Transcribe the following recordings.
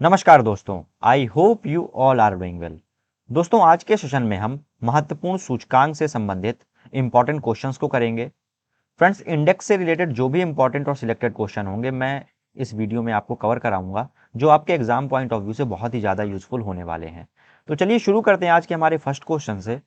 नमस्कार दोस्तों, I hope you all are doing well. दोस्तों, आज के सेशन में हम महत्वपूर्ण सूचकांक से संबंधित इंपॉर्टेंट क्वेश्चंस को करेंगे। फ्रेंड्स, इंडेक्स से रिलेटेड जो भी इंपॉर्टेंट और सिलेक्टेड क्वेश्चन होंगे मैं इस वीडियो में आपको कवर कराऊंगा, जो आपके एग्जाम पॉइंट ऑफ व्यू से बहुत ही ज़्यादा यूजफुल होने वाले हैं। तो चलिए शुरू करते हैं आज के हमारे फर्स्ट क्वेश्चन से।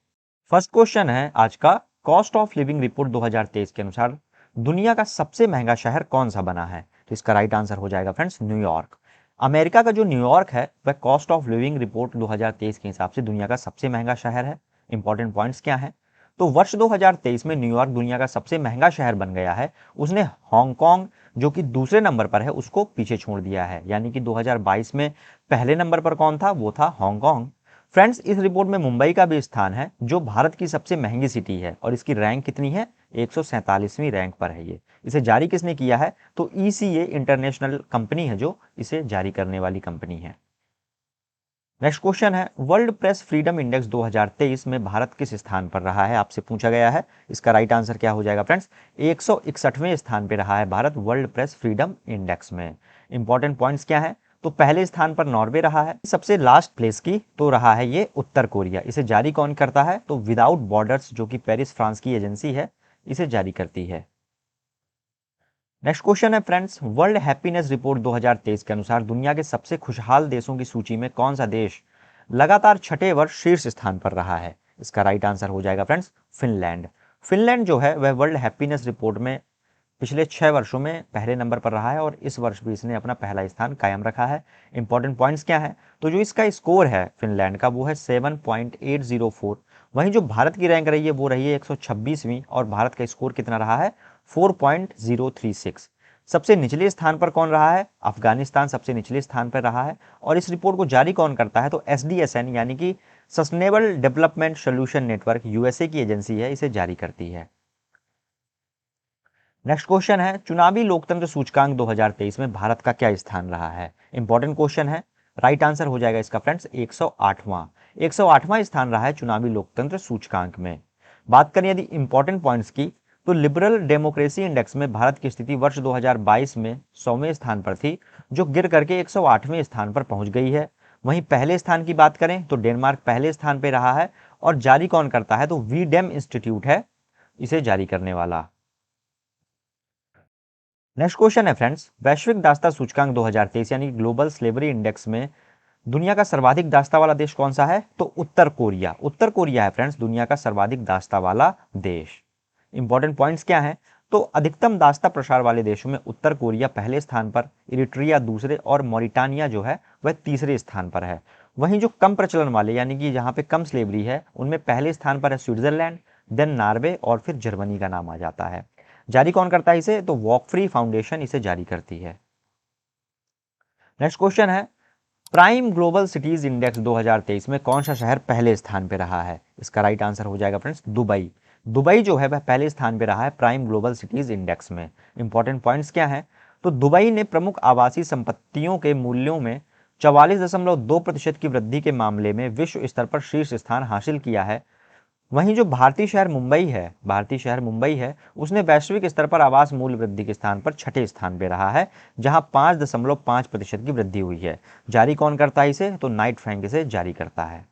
फर्स्ट क्वेश्चन है आज का, कॉस्ट ऑफ लिविंग रिपोर्ट 2023 के अनुसार दुनिया का सबसे महंगा शहर कौन सा बना है? तो इसका राइट आंसर हो जाएगा फ्रेंड्स न्यूयॉर्क। अमेरिका का जो न्यूयॉर्क है वह कॉस्ट ऑफ लिविंग रिपोर्ट 2023 के हिसाब से दुनिया का सबसे महंगा शहर है। इंपॉर्टेंट पॉइंट्स क्या हैं? तो वर्ष 2023 में न्यूयॉर्क दुनिया का सबसे महंगा शहर बन गया है। उसने हांगकांग जो कि दूसरे नंबर पर है उसको पीछे छोड़ दिया है, यानी कि 2022 में पहले नंबर पर कौन था? वो था हांगकांग। फ्रेंड्स, इस रिपोर्ट में मुंबई का भी स्थान है जो भारत की सबसे महंगी सिटी है और इसकी रैंक कितनी है? 147वीं रैंक पर है ये। इसे जारी किसने किया है? तो ईसीए इंटरनेशनल कंपनी है जो इसे जारी करने वाली कंपनी है। नेक्स्ट क्वेश्चन है, वर्ल्ड प्रेस फ्रीडम इंडेक्स 2023 में भारत किस स्थान पर रहा है? आपसे पूछा गया है। इसका राइट आंसर क्या हो जाएगा फ्रेंड्स? 161वें स्थान पर रहा है Bharat world press freedom index में। इंपॉर्टेंट पॉइंट्स क्या है? तो पहले स्थान पर नॉर्वे रहा है। सबसे लास्ट प्लेस की तो रहा है ये उत्तर कोरिया। इसे जारी कौन करता है? तो विदाउट बॉर्डर्स जो कि पेरिस फ्रांस की एजेंसी है इसे जारी करती है। नेक्स्ट क्वेश्चन है फ्रेंड्स, वर्ल्ड हैप्पीनेस रिपोर्ट 2023 के अनुसार दुनिया के सबसे खुशहाल देशों की सूची में कौन सा देश लगातार छठे वर्ष शीर्ष स्थान पर रहा है? इसका राइट आंसर हो जाएगा फ्रेंड्स फिनलैंड। फिनलैंड जो है वह वर्ल्ड हैप्पीनेस रिपोर्ट में पिछले 6 वर्षों में पहले नंबर पर रहा है और इस वर्ष भी इसने अपना पहला स्थान कायम रखा है। इंपॉर्टेंट पॉइंट्स क्या है? तो जो इसका स्कोर है फिनलैंड का वो है 7.804। वहीं जो भारत की रैंक रही है वो रही है 126वीं और भारत का स्कोर कितना रहा है? 4.036। सबसे निचले स्थान पर कौन रहा है? अफगानिस्तान सबसे निचले स्थान पर रहा है। और इस रिपोर्ट को जारी कौन करता है? तो एसडीएसएन यानी कि sustainable development solution network USA की एजेंसी है, इसे जारी करती है। नेक्स्ट क्वेश्चन है, चुनावी लोकतंत्र सूचकांक 2023 में भारत का क्या स्थान रहा है? इंपॉर्टेंट क्वेश्चन है। राइट आंसर हो जाएगा इसका फ्रेंड्स 108वां स्थान रहा है चुनावी लोकतंत्र सूचकांक में। बात करें यदि इंपॉर्टेंट पॉइंट्स की, तो लिबरल डेमोक्रेसी इंडेक्स में भारत की स्थिति वर्ष 2022 में 100वें स्थान पर थी, जो गिर करके 108वें स्थान पर पहुंच गई है। वहीं पहले स्थान की बात करें तो डेनमार्क पहले स्थान पर रहा है और जारी कौन करता है? तो वीडेम इंस्टीट्यूट है इसे जारी करने वाला। नेक्स्ट क्वेश्चन है फ्रेंड्स, वैश्विक दास्ता सूचकांक 2023 यानी ग्लोबल स्लेवरी इंडेक्स में दुनिया का सर्वाधिक दास्ता वाला देश कौन सा है? तो उत्तर कोरिया। उत्तर कोरिया है फ्रेंड्स दुनिया का सर्वाधिक दास्ता वाला देश। इंपॉर्टेंट पॉइंट्स क्या है? तो अधिकतम दास्ता प्रसार वाले देशों में उत्तर कोरिया पहले स्थान पर, इरिट्रिया दूसरे और मॉरिटानिया जो है वह तीसरे स्थान पर है। वहीं जो कम प्रचलन वाले यानी कि जहां पे कम स्लेवरी है उनमें पहले स्थान पर है स्विट्जरलैंड, देन नॉर्वे और फिर जर्मनी का नाम आ जाता है। जारी कौन करता है इसे? तो वॉक फ्री फाउंडेशन इसे जारी करती है। नेक्स्ट क्वेश्चन है, प्राइम ग्लोबल सिटीज इंडेक्स 2023 में कौन सा शहर पहले स्थान पे रहा है? इसका राइट आंसर हो जाएगा फ्रेंड्स दुबई। दुबई जो है वह पहले स्थान पे रहा है प्राइम ग्लोबल सिटीज इंडेक्स में। इंपॉर्टेंट पॉइंट्स क्या है? तो दुबई ने प्रमुख आवासीय संपत्तियों के मूल्यों में 44.2% की वृद्धि के मामले में विश्व स्तर पर शीर्ष स्थान हासिल किया है। वहीं जो भारतीय शहर मुंबई है उसने वैश्विक स्तर पर आवास मूल्य वृद्धि के स्थान पर छठे स्थान पे रहा है, जहां 5.5% की वृद्धि हुई है। जारी कौन करता है इसे? तो नाइट फ्रैंक इसे जारी करता है।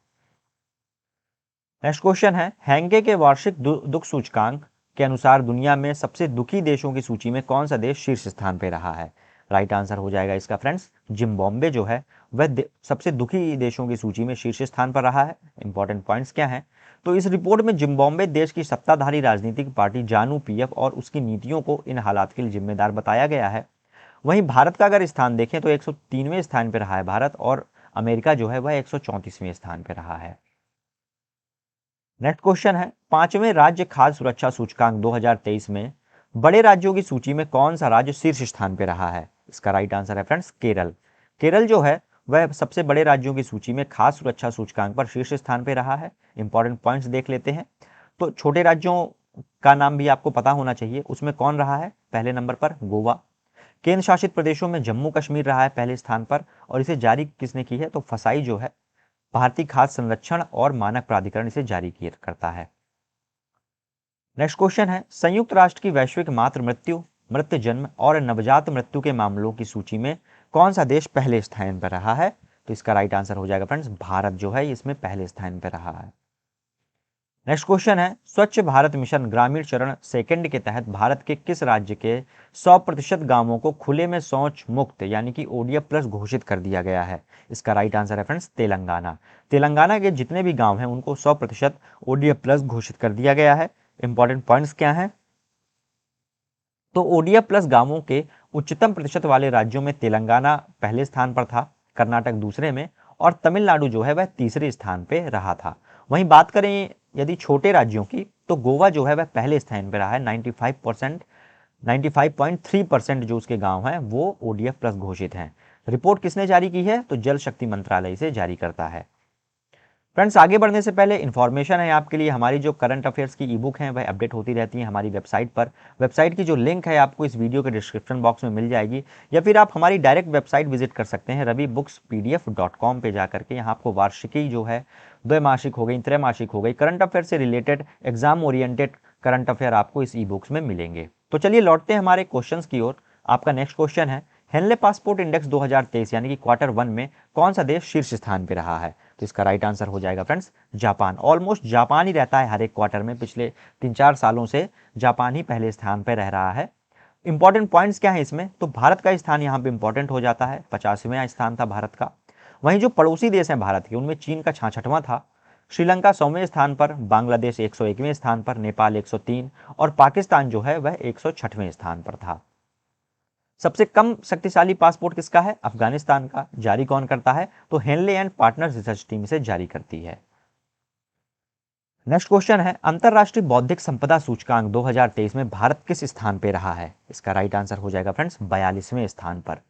नेक्स्ट क्वेश्चन है, हैंगे के वार्षिक दुख सूचकांक के अनुसार दुनिया में सबसे दुखी देशों की सूची में कौन सा देश शीर्ष स्थान पे रहा है? राइट आंसर हो जाएगा इसका फ्रेंड्स जिम्बाब्वे जो है वह सबसे दुखी देशों की सूची में शीर्ष स्थान पर रहा है। इंपॉर्टेंट पॉइंट्स क्या है? तो इस रिपोर्ट में जिम्बाब्वे देश की सत्ताधारी राजनीतिक पार्टी जानू पीएफ और उसकी नीतियों को इन हालात के लिए जिम्मेदार बताया गया है। वहीं भारत का अगर स्थान देखें तो 103वें स्थान पर रहा है भारत और अमेरिका जो है वह 134वें स्थान पर रहा है। नेक्स्ट क्वेश्चन है, पांचवें राज्य खाद्य सुरक्षा सूचकांक 2023 में बड़े राज्यों की सूची में कौन सा राज्य शीर्ष स्थान पर रहा है? इसका राइट आंसर है फ्रेंड्स केरल। केरल जो है वह सबसे बड़े राज्यों की सूची में खाद्य सुरक्षा सूचकांक पर शीर्ष स्थान पर रहा है। इंपॉर्टेंट पॉइंट्स देख लेते हैं। तो छोटे राज्यों का नाम भी आपको पता होना चाहिए। उसमें कौन रहा है पहले नंबर पर? गोवा। केंद्र शासित प्रदेशों में जम्मू कश्मीर रहा है पहले स्थान पर और इसे जारी किसने की है? तो फसाई जो है भारतीय खाद्य संरक्षण और मानक प्राधिकरण इसे जारी करता है। नेक्स्ट क्वेश्चन है, संयुक्त राष्ट्र की वैश्विक मातृ मृत्यु, मृत्यु जन्म और नवजात मृत्यु के मामलों की सूची में कौन सा देश पहले स्थान पर रहा है? तो इसका राइट आंसर हो जाएगा फ्रेंड्स भारत जो है इसमें पहले स्थान पर रहा है। नेक्स्ट क्वेश्चन है, स्वच्छ भारत मिशन ग्रामीण चरण सेकंड के तहत भारत के किस राज्य के 100% गांवों को खुले में शौच मुक्त यानी कि ओडीएफ प्लस घोषित कर दिया गया है? इसका राइट आंसर है फ्रेंड्स तेलंगाना। तेलंगाना के जितने भी गांव हैं उनको 100% ओडीएफ प्लस घोषित कर दिया गया है। इंपॉर्टेंट पॉइंट्स क्या हैं? तो ओडीएफ प्लस गांवों के उच्चतम प्रतिशत वाले राज्यों में तेलंगाना पहले स्थान पर था, कर्नाटक दूसरे में और तमिलनाडु जो है वह तीसरे स्थान पे रहा था। वहीं बात करें यदि छोटे राज्यों की तो गोवा जो है वह पहले स्थान पर रहा है। 95.3% जो उसके गांव हैं वो ओडीएफ प्लस घोषित हैं। रिपोर्ट किसने जारी की है? तो जल शक्ति मंत्रालय से जारी करता है। फ्रेंड्स आगे बढ़ने से पहले इन्फॉर्मेशन है आपके लिए, हमारी जो करंट अफेयर्स की ई बुक हैं वह अपडेट होती रहती हैं हमारी वेबसाइट पर। वेबसाइट की जो लिंक है आपको इस वीडियो के डिस्क्रिप्शन बॉक्स में मिल जाएगी, या फिर आप हमारी डायरेक्ट वेबसाइट विजिट कर सकते हैं ravibookspdf.com पे जाकर के। यहाँ आपको वार्षिकी जो है, द्वैमासिक हो गई, त्रैमासिक हो गई, करंट अफेयर से related exam oriented current affair आपको इस ई बुक्स में मिलेंगे। तो चलिए लौटते हैं हमारे क्वेश्चंस की ओर। आपका नेक्स्ट क्वेश्चन है, हेनले पासपोर्ट इंडेक्स 2023 यानी कि क्वार्टर 1 में कौन सा देश शीर्ष स्थान पर रहा है? तो इसका राइट आंसर हो जाएगा फ्रेंड्स जापान। ऑलमोस्ट जापान ही रहता है हर एक क्वार्टर में, पिछले 3-4 सालों से जापान ही पहले स्थान पर रह रहा है। इंपॉर्टेंट पॉइंट्स क्या है इसमें? तो भारत का स्थान यहाँ पे इंपॉर्टेंट हो जाता है, 50वां स्थान था भारत का। वहीं जो पड़ोसी देश हैं भारत के उनमें चीन का 66वां था, श्रीलंका 100वें स्थान पर, बांग्लादेश 101वें स्थान पर, नेपाल 103 और पाकिस्तान जो है वह 106वें स्थान पर था। सबसे कम शक्तिशाली पासपोर्ट किसका है? अफगानिस्तान का। जारी कौन करता है? तो Henley and partners research team से जारी करती है। नेक्स्ट क्वेश्चन है, अंतरराष्ट्रीय बौद्धिक संपदा सूचकांक 2023 में भारत किस स्थान पे रहा है? इसका राइट आंसर हो जाएगा फ्रेंड्स 42वें स्थान पर।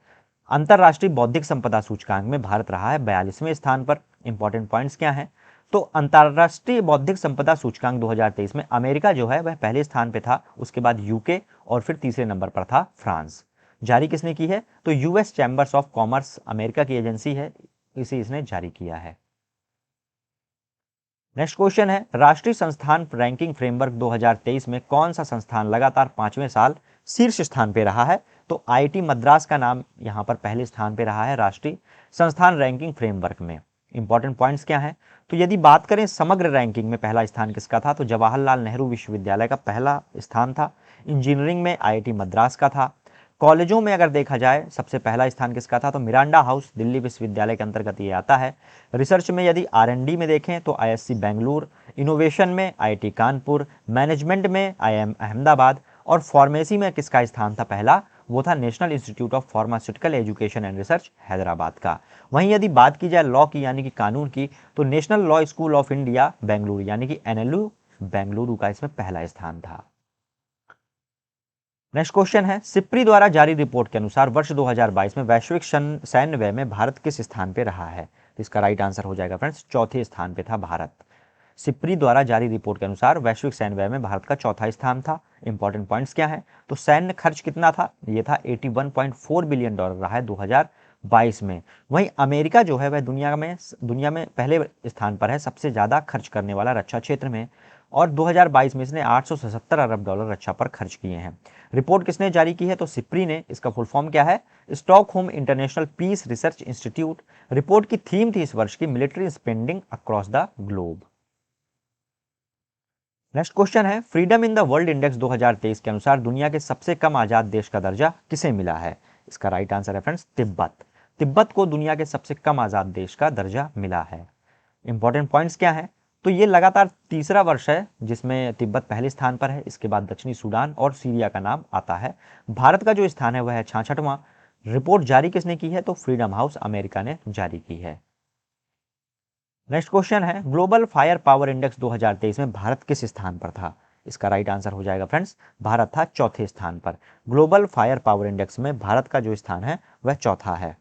अंतरराष्ट्रीय बौद्धिक संपदा सूचकांक में भारत रहा है 42वें स्थान पर। इंपॉर्टेंट पॉइंट्स क्या है? तो अंतरराष्ट्रीय बौद्धिक संपदा सूचकांक 2023 में अमेरिका जो है वह पहले स्थान पे था, उसके बाद यूके और फिर तीसरे नंबर पर था फ्रांस। जारी किसने की है? तो US chambers of commerce America की एजेंसी है, इसे इसने जारी किया है। नेक्स्ट क्वेश्चन है, राष्ट्रीय संस्थान रैंकिंग फ्रेमवर्क 2023 में कौन सा संस्थान लगातार 5वें साल शीर्ष स्थान पे रहा है? तो आईआईटी मद्रास का नाम यहां पर पहले स्थान पे रहा है राष्ट्रीय संस्थान रैंकिंग फ्रेमवर्क में। इंपॉर्टेंट पॉइंट्स क्या है? तो यदि बात करें समग्र रैंकिंग में पहला स्थान किसका था? तो जवाहरलाल नेहरू विश्वविद्यालय का पहला स्थान था। इंजीनियरिंग में आईआईटी मद्रास का था। कॉलेजों में अगर देखा जाए सबसे पहला स्थान किसका था? तो मिरांडा हाउस दिल्ली विश्वविद्यालय के अंतर्गत ये आता है। रिसर्च में यदि आरएनडी में देखें तो आईएससी बेंगलुरु, इनोवेशन में आईआईटी कानपुर, मैनेजमेंट में आईआईएम अहमदाबाद और फार्मेसी में किसका स्थान था पहला? वो था national institute of pharmaceutical education and research Hyderabad का। वहीं यदि बात की जाए लॉ की यानी कि कानून की, तो national law school of India Bengaluru यानी कि एनएलयू बेंगलुरु का इसमें पहला स्थान था। नेक्स्ट क्वेश्चन है, सिप्री द्वारा जारी रिपोर्ट के अनुसार वर्ष 2022 में वैश्विक सैन्य व्यय में भारत किस स्थान पे रहा है? तो इसका राइट आंसर हो जाएगा फ्रेंड्स चौथे स्थान पे था भारत। सिप्री द्वारा जारी रिपोर्ट के अनुसार वैश्विक सैन्य व्यय में भारत का चौथा स्थान था। इंपॉर्टेंट पॉइंट्स क्या है? तो सैन्य खर्च कितना था? ये था $81.4 बिलियन रहा है 2022 में। वहीं अमेरिका जो है वह दुनिया में पहले स्थान पर है सबसे ज्यादा खर्च करने वाला रक्षा क्षेत्र में, और 2022 में इसने $877 अरब रक्षा पर खर्च किए हैं। रिपोर्ट किसने जारी की है? तो सिप्री ने। इसका फुल फॉर्म क्या है? Stockholm International Peace Research Institute. Report की थीम थी इस वर्ष की military spending across the globe. Next question है, freedom in the world index 2023 के अनुसार दुनिया के सबसे कम आजाद देश का दर्जा किसे मिला है? इसका राइट आंसर है फ्रेंड्स तिब्बत। तिब्बत को दुनिया के सबसे कम आजाद देश का दर्जा मिला है। इंपॉर्टेंट पॉइंट्स क्या है? तो ये लगातार तीसरा वर्ष है जिसमें तिब्बत पहले स्थान पर है। इसके बाद दक्षिणी सूडान और सीरिया का नाम आता है। भारत का जो स्थान है वह है 66वां। रिपोर्ट जारी किसने की है? तो फ्रीडम हाउस अमेरिका ने जारी की है। नेक्स्ट क्वेश्चन है, ग्लोबल फायर पावर इंडेक्स 2023 में भारत किस स्थान पर था? इसका राइट आंसर हो जाएगा फ्रेंड्स भारत था चौथे स्थान पर। ग्लोबल फायर पावर इंडेक्स में भारत का जो स्थान है वह चौथा है।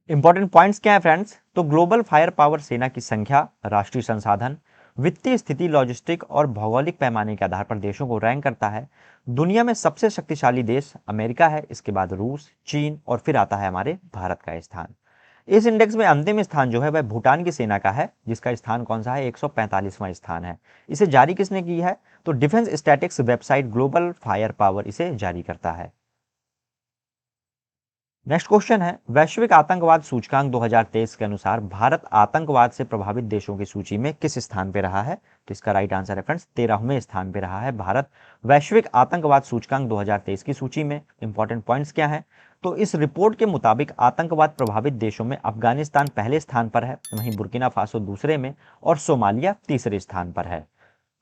इंपॉर्टेंट पॉइंट्स क्या है फ्रेंड्स? तो ग्लोबल फायर पावर सेना की संख्या, राष्ट्रीय संसाधन, वित्तीय स्थिति, लॉजिस्टिक और भौगोलिक पैमाने के आधार पर देशों को रैंक करता है। दुनिया में सबसे शक्तिशाली देश अमेरिका है, इसके बाद रूस, चीन और फिर आता है हमारे भारत का स्थान। इस इंडेक्स में अंतिम स्थान जो है वह भूटान की सेना का है, जिसका स्थान कौन सा है? 145वां स्थान है। इसे जारी किसने की है? तो defence statics website global fire power इसे जारी करता है। नेक्स्ट क्वेश्चन है, वैश्विक आतंकवाद सूचकांक 2023 के अनुसार भारत आतंकवाद से प्रभावित देशों की सूची में किस स्थान पे रहा है? तो इसका राइट आंसर है फ्रेंड्स 13वें स्थान पे रहा है भारत वैश्विक आतंकवाद सूचकांक 2023 की सूची में। इंपॉर्टेंट पॉइंट्स क्या है? तो इस रिपोर्ट के मुताबिक आतंकवाद प्रभावित देशों में अफगानिस्तान पहले स्थान पर है, वहीं बुर्किना फासो दूसरे में और सोमालिया तीसरे स्थान पर है।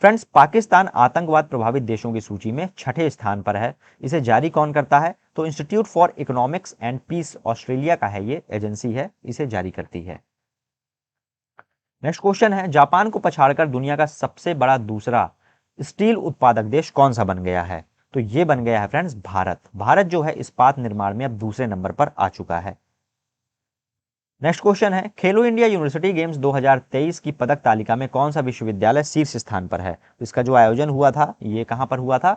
फ्रेंड्स, पाकिस्तान आतंकवाद प्रभावित देशों की सूची में छठे स्थान पर है। इसे जारी कौन करता है? तो Institute for Economics and Peace Australia का है, ये एजेंसी है, इसे जारी करती है। नेक्स्ट क्वेश्चन है, जापान को पछाड़कर दुनिया का सबसे बड़ा दूसरा स्टील उत्पादक देश कौन सा बन गया है? तो ये बन गया है फ्रेंड्स भारत। भारत जो है इस्पात निर्माण में अब दूसरे नंबर पर आ चुका है। नेक्स्ट क्वेश्चन है, खेलो इंडिया यूनिवर्सिटी गेम्स 2023 की पदक तालिका में कौन सा विश्वविद्यालय शीर्ष स्थान पर है? तो इसका जो आयोजन हुआ था ये कहां पर हुआ था?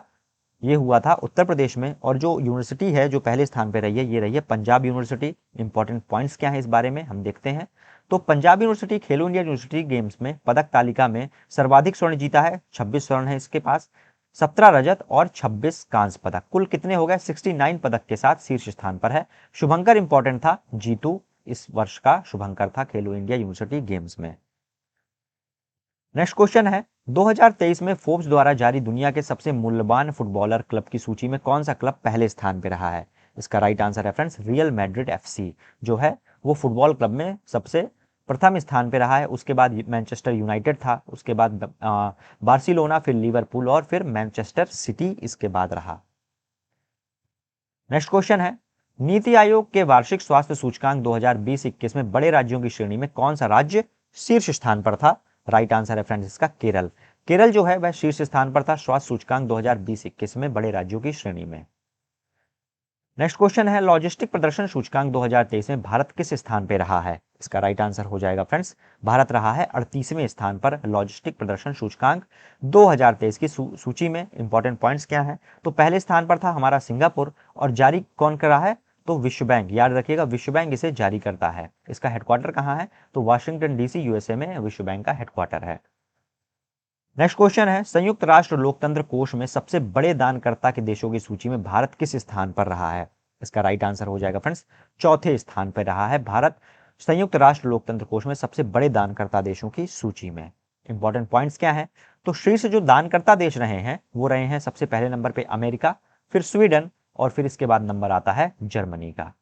ये हुआ था उत्तर प्रदेश में। और जो यूनिवर्सिटी है जो पहले स्थान पर रही है ये रही है पंजाब यूनिवर्सिटी। इंपॉर्टेंट पॉइंट्स क्या है इस बारे में हम देखते हैं। तो पंजाब यूनिवर्सिटी खेलो इंडिया यूनिवर्सिटी गेम्स में पदक तालिका में सर्वाधिक स्वर्ण जीता है, 26 स्वर्ण है इसके पास, 17 रजत और 26 कांस्य पदक, कुल कितने हो गए? 69 पदक के साथ शीर्ष स्थान पर है। शुभंकर इंपॉर्टेंट था, जीतू इस वर्ष का शुभंकर था खेलो इंडिया यूनिवर्सिटी गेम्स में। नेक्स्ट क्वेश्चन है, 2023 में फोर्ब्स द्वारा जारी दुनिया के सबसे मूल्यवान फुटबॉलर क्लब की सूची में कौन सा क्लब पहले स्थान पर रहा है? इसका राइट आंसर है फ्रेंड्स रियल मैड्रिड एफसी जो है वो फुटबॉल क्लब में सबसे प्रथम स्थान पर रहा है। उसके बाद मैनचेस्टर यूनाइटेड था, उसके बाद बार्सिलोना, फिर लिवरपूल और फिर मैनचेस्टर सिटी इसके बाद रहा। नेक्स्ट क्वेश्चन है, नीति आयोग के वार्षिक स्वास्थ्य सूचकांक 2020-21 में बड़े राज्यों की श्रेणी में कौन सा राज्य शीर्ष स्थान पर था? राइट आंसर है फ्रेंड्स इसका केरल। केरल जो है वह शीर्ष स्थान पर था स्वास्थ्य सूचकांक 2020-21 में बड़े राज्यों की श्रेणी में। नेक्स्ट क्वेश्चन है, लॉजिस्टिक प्रदर्शन सूचकांक 2023 में भारत किस स्थान पर रहा है? इसका राइट आंसर हो जाएगा फ्रेंड्स भारत रहा है 38वें स्थान पर लॉजिस्टिक प्रदर्शन सूचकांक 2023 की सूची में। इंपॉर्टेंट पॉइंट्स क्या है? तो पहले स्थान पर था हमारा सिंगापुर और जारी कौन कर रहा है? तो विश्व बैंक, याद रखिएगा विश्व बैंक इसे जारी करता है। इसका हेडक्वार्टर कहाँ है? तो वाशिंगटन डीसी यूएसए में विश्व बैंक का हेडक्वार्टर है। नेक्स्ट क्वेश्चन है, संयुक्त राष्ट्र लोकतंत्र कोष में सबसे बड़े दानकर्ता के देशों की सूची में भारत किस स्थान पर रहा है? इसका राइट आंसर हो जाएगा फ्रेंड्स चौथे स्थान पर रहा है भारत संयुक्त राष्ट्र लोकतंत्र कोष में सबसे बड़े दानकर्ता देशों की सूची में। इंपॉर्टेंट पॉइंट्स क्या है? तो शीर्ष जो दानकर्ता देश रहे हैं वो रहे हैं सबसे पहले नंबर पे अमेरिका, फिर स्वीडन और फिर इसके बाद नंबर आता है जर्मनी का।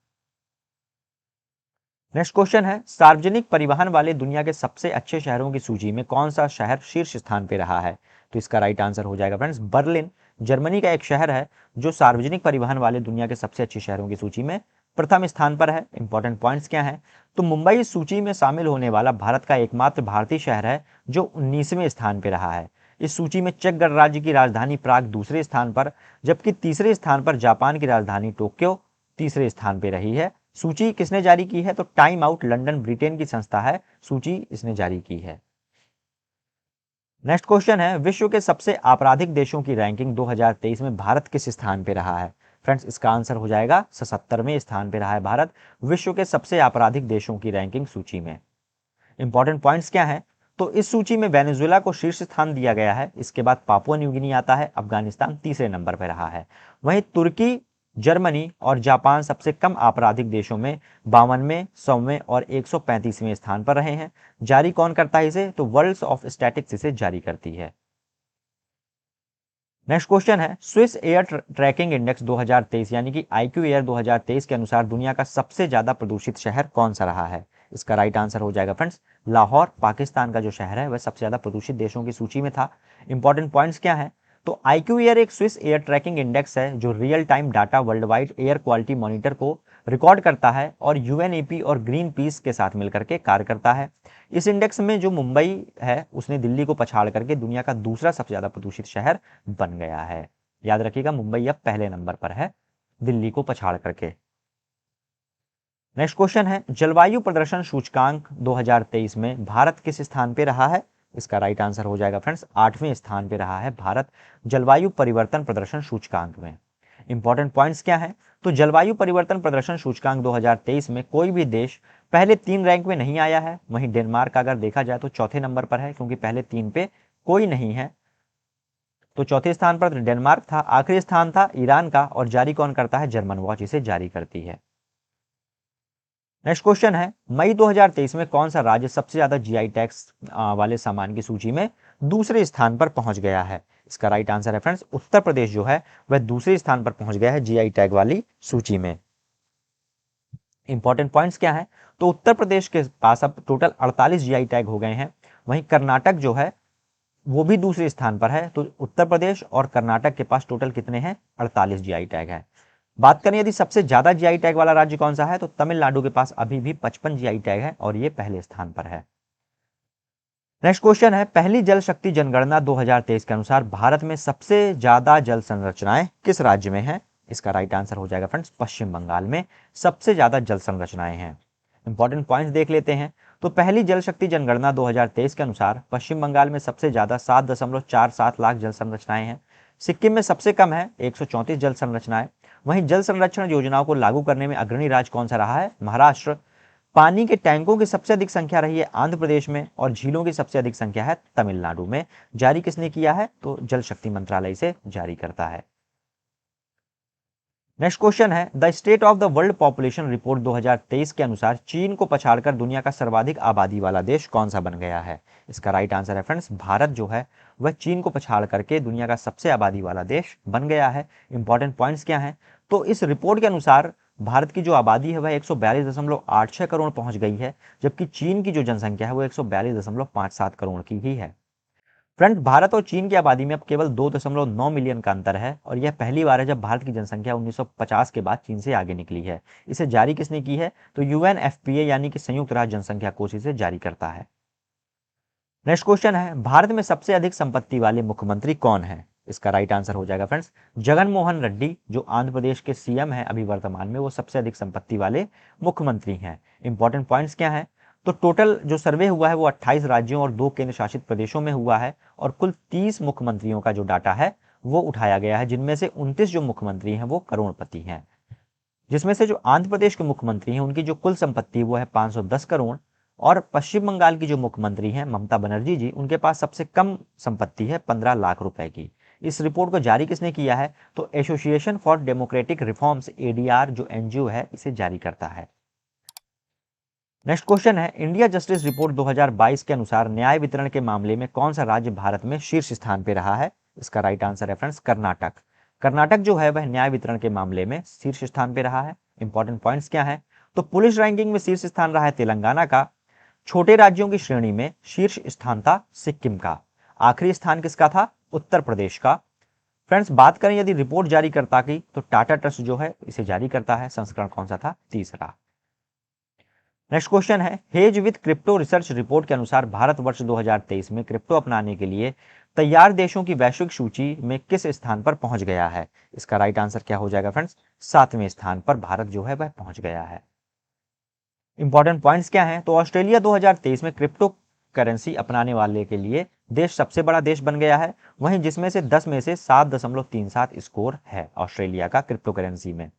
नेक्स्ट क्वेश्चन है, सार्वजनिक परिवहन वाले दुनिया के सबसे अच्छे शहरों की सूची में कौन सा शहर शीर्ष स्थान पे रहा है? तो इसका राइट आंसर हो जाएगा फ्रेंड्स बर्लिन। जर्मनी का एक शहर है जो सार्वजनिक परिवहन वाले दुनिया के सबसे अच्छे शहरों की सूची में प्रथम स्थान पर है। इंपॉर्टेंट पॉइंट्स क्या है? तो मुंबई इस सूची में शामिल होने वाला भारत का एकमात्र भारतीय शहर है जो 19वें स्थान पर रहा है। इस सूची में चेक गणराज्य की राजधानी प्राग दूसरे स्थान पर, जबकि तीसरे स्थान पर जापान की राजधानी टोक्यो तीसरे स्थान पर रही है। सूची किसने जारी की है? तो टाइम आउट लंदन ब्रिटेन की संस्था है, सूची इसने जारी की है। नेक्स्ट क्वेश्चन है, विश्व के सबसे आपराधिक देशों की रैंकिंग 2023 में भारत किस स्थान पे रहा है? फ्रेंड्स इसका आंसर हो जाएगा 77वें स्थान पे रहा है भारत विश्व के सबसे आपराधिक देशों की रैंकिंग सूची में। इंपॉर्टेंट पॉइंट्स क्या है? तो इस सूची में वेनेजुएला को शीर्ष स्थान दिया गया है, इसके बाद पापुआ न्यू गिनी आता है, अफगानिस्तान तीसरे नंबर पर रहा है, वहीं तुर्की, जर्मनी और जापान सबसे कम आपराधिक देशों में 52वें, 100वें और 135वें स्थान पर रहे हैं। जारी कौन करता है इसे? तो वर्ल्ड ऑफ स्टैटिक्स इसे जारी करती है। नेक्स्ट क्वेश्चन है, स्विस एयर ट्रैकिंग इंडेक्स 2023 यानी कि आईक्यू एयर 2023 के अनुसार दुनिया का सबसे ज्यादा प्रदूषित शहर कौन सा रहा है? इसका राइट आंसर हो जाएगा फ्रेंड्स लाहौर। पाकिस्तान का जो शहर है वह सबसे ज्यादा प्रदूषित देशों की सूची में था। इंपॉर्टेंट पॉइंट्स क्या है? तो आईक्यू एयर एक स्विस एयर ट्रैकिंग इंडेक्स है जो real time data world wide air quality monitor को रिकॉर्ड करता है और यूएनईपी और ग्रीन पीस के साथ मिलकर के कार्य करता है। इस इंडेक्स में जो मुंबई है उसने दिल्ली को पछाड़ करके दुनिया का दूसरा सबसे ज्यादा प्रदूषित शहर बन गया है। याद रखिएगा मुंबई अब पहले नंबर पर है दिल्ली को पछाड़ करके। नेक्स्ट क्वेश्चन है, जलवायु प्रदर्शन सूचकांक 2023 में भारत किस स्थान पे रहा है? इसका राइट आंसर हो जाएगा फ्रेंड्स 8वें स्थान पे रहा है भारत जलवायु परिवर्तन प्रदर्शन सूचकांक में। इंपॉर्टेंट पॉइंट्स क्या है? तो जलवायु परिवर्तन प्रदर्शन सूचकांक 2023 में कोई भी देश पहले 3 रैंक में नहीं आया है, वहीं डेनमार्क अगर देखा जाए तो चौथे नंबर पर है क्योंकि पहले 3 पे कोई नहीं है। तो चौथे स्थान पर डेनमार्क था, आखिरी स्थान था ईरान का और जारी कौन करता है? जर्मन वॉच इसे जारी करती है। नेक्स्ट क्वेश्चन है, मई 2023 में कौन सा राज्य सबसे ज्यादा जीआई टैक्स वाले सामान की सूची में दूसरे स्थान पर पहुंच गया है? इसका राइट आंसर है फ्रेंड्स उत्तर प्रदेश जो है वह दूसरे स्थान पर पहुंच गया है जीआई टैग वाली सूची में। इंपॉर्टेंट पॉइंट्स क्या है, तो उत्तर प्रदेश के पास अब टोटल 48 जीआई टैग हो गए हैं। वहीं कर्नाटक जो है वो भी दूसरे स्थान पर है। तो उत्तर प्रदेश और कर्नाटक के पास टोटल कितने हैं? 48 जीआई टैग है। बात करें यदि सबसे ज्यादा जीआई टैग वाला राज्य कौन सा है, तो तमिलनाडु के पास अभी भी 55 जीआई टैग है और ये पहले स्थान पर है। नेक्स्ट क्वेश्चन है, पहली जल शक्ति जनगणना 2023 के अनुसार भारत में सबसे ज्यादा जल संरचनाएं किस राज्य में हैं? इसका राइट आंसर हो जाएगा फ्रेंड्स पश्चिम बंगाल में सबसे ज्यादा जल संरचनाएं हैं। इंपॉर्टेंट पॉइंट्स देख लेते हैं। तो पहली जल शक्ति जनगणना 2023 के अनुसार पश्चिम बंगाल में सबसे ज्यादा 7.47 लाख जल संरचनाएं हैं। सिक्किम में सबसे कम है 134 जल संरचनाएं। वहीं जल संरक्षण योजनाओं को लागू करने में अग्रणी राज्य कौन सा रहा है? महाराष्ट्र। पानी के टैंकों की सबसे अधिक संख्या रही है आंध्र प्रदेश में और झीलों की सबसे अधिक संख्या है तमिलनाडु में। जारी किसने किया है? तो जल शक्ति मंत्रालय से जारी करता है। नेक्स्ट क्वेश्चन है, the state of the world population report 2023 के अनुसार चीन को पछाड़कर दुनिया का सर्वाधिक आबादी वाला देश कौन सा बन गया है? इसका राइट आंसर है फ्रेंड्स भारत जो है वह चीन को पछाड़ करके दुनिया का सबसे आबादी वाला देश बन गया है। इंपॉर्टेंट पॉइंट्स क्या हैं, तो इस रिपोर्ट के अनुसार भारत की जो आबादी है वह 142.86 करोड़ पहुंच गई है, जबकि चीन की जो जनसंख्या है वो 142.57 करोड़ की ही है। फ्रेंड्स भारत और चीन की आबादी में अब केवल 2.9 मिलियन का अंतर है और यह पहली बार है जब भारत की जनसंख्या 1950 के बाद चीन से आगे निकली है। इसे जारी किसने की है? तो यूएनएफपीए यानी कि संयुक्त राष्ट्र जनसंख्या कोष इसे जारी करता है। नेक्स्ट क्वेश्चन है, भारत में सबसे अधिक संपत्ति वाले मुख्यमंत्री कौन है? इसका राइट आंसर हो जाएगा फ्रेंड्स जगन मोहन रेड्डी जो आंध्र प्रदेश के सीएम है अभी वर्तमान में, वो सबसे अधिक संपत्ति वाले मुख्यमंत्री हैं। इंपॉर्टेंट पॉइंट्स क्या है, तो टोटल जो सर्वे हुआ है वो 28 राज्यों और 2 केंद्र शासित प्रदेशों में हुआ है और कुल 30 मुख्यमंत्रियों का जो डाटा है वो उठाया गया है, जिनमें से 29 जो मुख्यमंत्री हैं वो करोड़पति हैं। जिसमें से जो आंध्र प्रदेश के मुख्यमंत्री हैं उनकी जो कुल संपत्ति वो है 510 करोड़ और पश्चिम बंगाल की जो मुख्यमंत्री हैं ममता बनर्जी जी, उनके पास सबसे कम संपत्ति है 15 लाख रुपए की। इस रिपोर्ट को जारी किसने किया है? तो association for democratic reforms ADR जो एनजीओ है इसे जारी करता है। नेक्स्ट क्वेश्चन है, इंडिया जस्टिस रिपोर्ट 2022 के अनुसार न्याय वितरण के मामले में कौन सा राज्य भारत में शीर्ष स्थान पे रहा है? इसका राइट आंसर है फ्रेंड्स कर्नाटक। कर्नाटक जो है वह न्याय वितरण के मामले में शीर्ष स्थान पे रहा है। इंपॉर्टेंट पॉइंट्स क्या है, तो पुलिस रैंकिंग में शीर्ष स्थान रहा है तेलंगाना का। छोटे राज्यों की श्रेणी में शीर्ष स्थान था सिक्किम का। आखिरी स्थान किसका था? उत्तर प्रदेश का। फ्रेंड्स बात करें यदि रिपोर्ट जारी करता की, तो टाटा ट्रस्ट जो है इसे जारी करता है। संस्करण कौन सा था? तीसरा। नेक्स्ट क्वेश्चन है, hedge with crypto research report के अनुसार भारत वर्ष 2023 में क्रिप्टो अपनाने के लिए तैयार देशों की वैश्विक सूची में किस स्थान पर पहुंच गया है? इसका राइट आंसर क्या हो जाएगा फ्रेंड्स? 7वें स्थान पर भारत जो है वह पहुंच गया है। इंपॉर्टेंट पॉइंट्स क्या हैं, तो ऑस्ट्रेलिया 2023 में क्रिप्टो करेंसी अपनाने वाले के लिए देश सबसे बड़ा देश बन गया है। वहीं जिसमें से 10 में से 7.37 स्कोर है ऑस्ट्रेलिया का क्रिप्टो करेंसी में।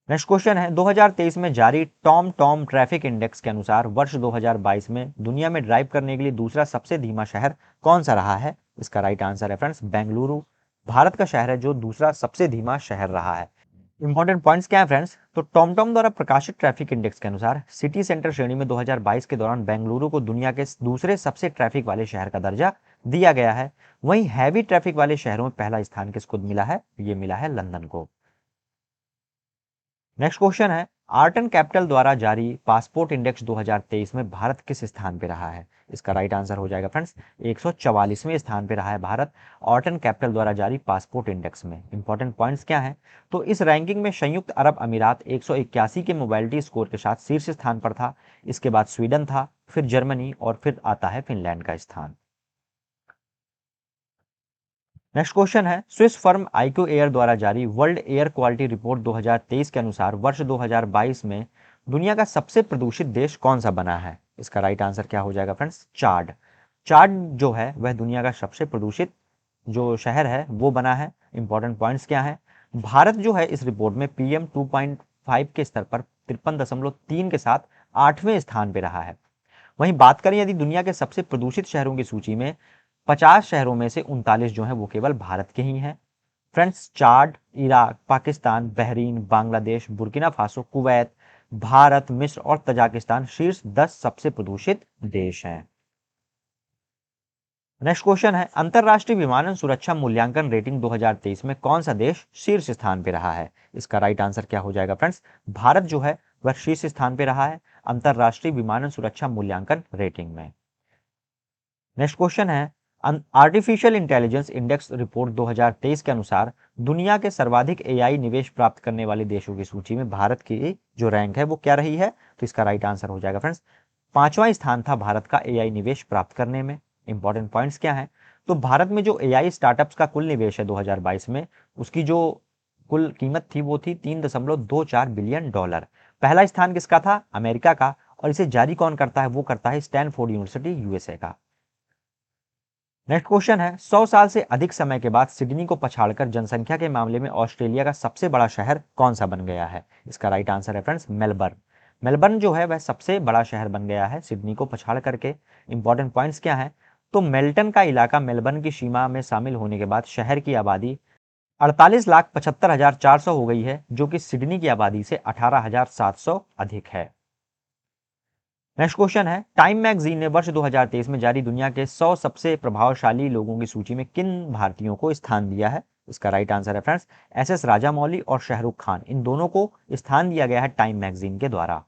नेक्स्ट क्वेश्चन है, 2023 में जारी टॉम टॉम ट्रैफिक इंडेक्स के अनुसार वर्ष 2022 में दुनिया में ड्राइव करने के लिए दूसरा सबसे धीमा शहर कौन सा रहा है? इसका राइट आंसर है फ्रेंड्स बेंगलुरु। भारत का शहर है जो दूसरा सबसे धीमा शहर रहा है। इंपॉर्टेंट पॉइंट्स क्या है फ्रेंड्स, तो टॉमटॉम द्वारा प्रकाशित ट्रैफिक इंडेक्स के अनुसार सिटी सेंटर श्रेणी में 2022 के दौरान बेंगलुरु को दुनिया के दूसरे सबसे ट्रैफिक वाले शहर का दर्जा दिया गया है। वहीं हैवी ट्रैफिक वाले शहरों में पहला स्थान किसको मिला है? ये मिला है लंदन को। नेक्स्ट क्वेश्चन है, आर्ट एंड कैपिटल द्वारा जारी पासपोर्ट इंडेक्स 2023 में भारत किस स्थान पे रहा है? इसका राइट आंसर हो जाएगा फ्रेंड्स 144वें स्थान पे रहा है भारत आर्ट एंड कैपिटल द्वारा जारी पासपोर्ट इंडेक्स में। इंपॉर्टेंट पॉइंट्स क्या है, तो इस रैंकिंग में संयुक्त अरब अमीरात 181 के मोबाइलिटी स्कोर के साथ शीर्ष स्थान पर था। इसके बाद स्वीडन था, फिर जर्मनी और फिर आता है फिनलैंड का स्थान। नेक्स्ट क्वेश्चन है, स्विस फर्म आईक्यू एयर द्वारा जारी वर्ल्ड एयर क्वालिटी रिपोर्ट 2023 के अनुसार वर्ष 2022 में दुनिया का सबसे प्रदूषित देश कौन सा बना है? इसका राइट आंसर क्या हो जाएगा फ्रेंड्स? चाड। चाड जो है वह दुनिया का सबसे प्रदूषित जो शहर है वो बना है। इंपॉर्टेंट पॉइंट्स क्या है, भारत जो है इस रिपोर्ट में पीएम 2.5 के स्तर पर 53.3 के साथ 8वें स्थान पे रहा है। वहीं बात करें यदि दुनिया के सबसे प्रदूषित शहरों की सूची में 50 शहरों में से 39 जो है वो केवल भारत के ही हैं। Friends Chad, Iraq, Pakistan, Bahrain, Bangladesh, Burkina Faso, Kuwait, Bharat, मिस्र और तजाकिस्तान शीर्ष 10 सबसे प्रदूषित देश हैं। नेक्स्ट क्वेश्चन है, अंतरराष्ट्रीय विमानन सुरक्षा मूल्यांकन रेटिंग 2023 में कौन सा देश शीर्ष स्थान पे रहा है? इसका राइट आंसर क्या हो जाएगा फ्रेंड्स? भारत जो है वह शीर्ष स्थान पे रहा है अंतरराष्ट्रीय विमानन सुरक्षा मूल्यांकन रेटिंग में। नेक्स्ट क्वेश्चन है, आर्टिफिशियल इंटेलिजेंस इंडेक्स रिपोर्ट 2023 के अनुसार दुनिया के सर्वाधिक एआई निवेश प्राप्त करने वाले देशों की सूची में भारत की जो रैंक है वो क्या रही है? तो इसका राइट आंसर हो जाएगा फ्रेंड्स, 5वां स्थान था भारत का एआई निवेश प्राप्त करने में। इंपॉर्टेंट पॉइंट्स क्या हैं? तो भारत में जो एआई स्टार्टअप्स का कुल निवेश है 2022 में, उसकी जो कुल कीमत थी वो थी $3.24 बिलियन। पहला स्थान किसका था? अमेरिका का। और इसे जारी कौन करता है? वो करता है स्टैनफोर्ड यूनिवर्सिटी यूएसए का। नेक्स्ट क्वेश्चन है, 100 साल से अधिक समय के बाद सिडनी को पछाड़कर जनसंख्या के मामले में ऑस्ट्रेलिया का सबसे बड़ा शहर कौन सा बन गया है? इसका राइट आंसर है फ्रेंड्स, मेलबर्न। मेलबर्न जो है वह सबसे बड़ा शहर बन गया है सिडनी को पछाड़ करके। इंपॉर्टेंट पॉइंट्स क्या है? तो मेल्टन का इलाका मेलबर्न की सीमा में शामिल होने के बाद शहर की आबादी 48,75,400 हो गई है, जो कि सिडनी की आबादी से 18,700 अधिक है। नेक्स्ट क्वेश्चन है, टाइम मैगजीन ने वर्ष 2023 में जारी दुनिया के 100 सबसे प्रभावशाली लोगों की सूची में किन भारतीयों को स्थान दिया है? इसका राइट आंसर है फ्रेंड्स, एसएस राजामौली और शाहरुख खान, इन दोनों को स्थान दिया गया है टाइम मैगजीन के द्वारा।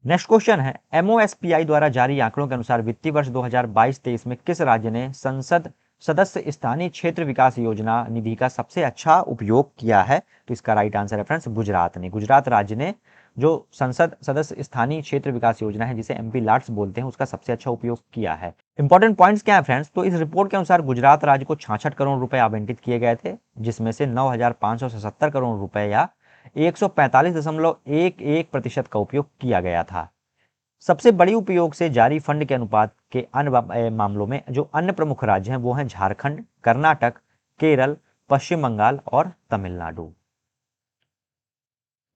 नेक्स्ट क्वेश्चन है, एमओएसपीआई द्वारा जारी आंकड़ों के अनुसार वित्तीय वर्ष 2022-23 में किस राज्य ने संसद सदस्य स्थानीय क्षेत्र विकास योजना निधि का सबसे अच्छा उपयोग किया है? तो इसका राइट आंसर है फ्रेंड्स, गुजरात ने। गुजरात राज्य ने जो संसद सदस्य स्थानीय क्षेत्र विकास योजना है, जिसे एमपी लाट्स बोलते हैं, उसका सबसे अच्छा उपयोग किया है। इंपॉर्टेंट पॉइंट्स क्या है फ्रेंड्स? तो इस रिपोर्ट के अनुसार गुजरात राज्य को 66 करोड़ रुपए आवंटित किए गए थे, जिसमें से 9,577 करोड़ रुपए या 145.11% का उपयोग किया गया था। सबसे बड़ी उपयोग से जारी फंड के अनुपात के अन्य मामलों में जो अन्य प्रमुख राज्य हैं वो हैं झारखंड, कर्नाटक, केरल, पश्चिम बंगाल और तमिलनाडु।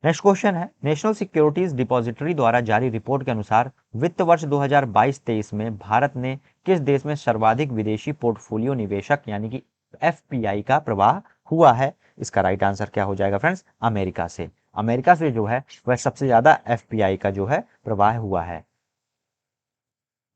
नेक्स्ट क्वेश्चन है, नेशनल सिक्योरिटीज डिपॉजिटरी द्वारा जारी रिपोर्ट के अनुसार वित्त वर्ष 2022-23 में भारत ने किस देश में सर्वाधिक विदेशी पोर्टफोलियो निवेशक यानी कि एफपीआई का प्रवाह हुआ है? इसका राइट आंसर क्या हो जाएगा फ्रेंड्स? अमेरिका से। अमेरिका से जो है वह सबसे ज्यादा एफपीआई का जो है प्रवाह हुआ है।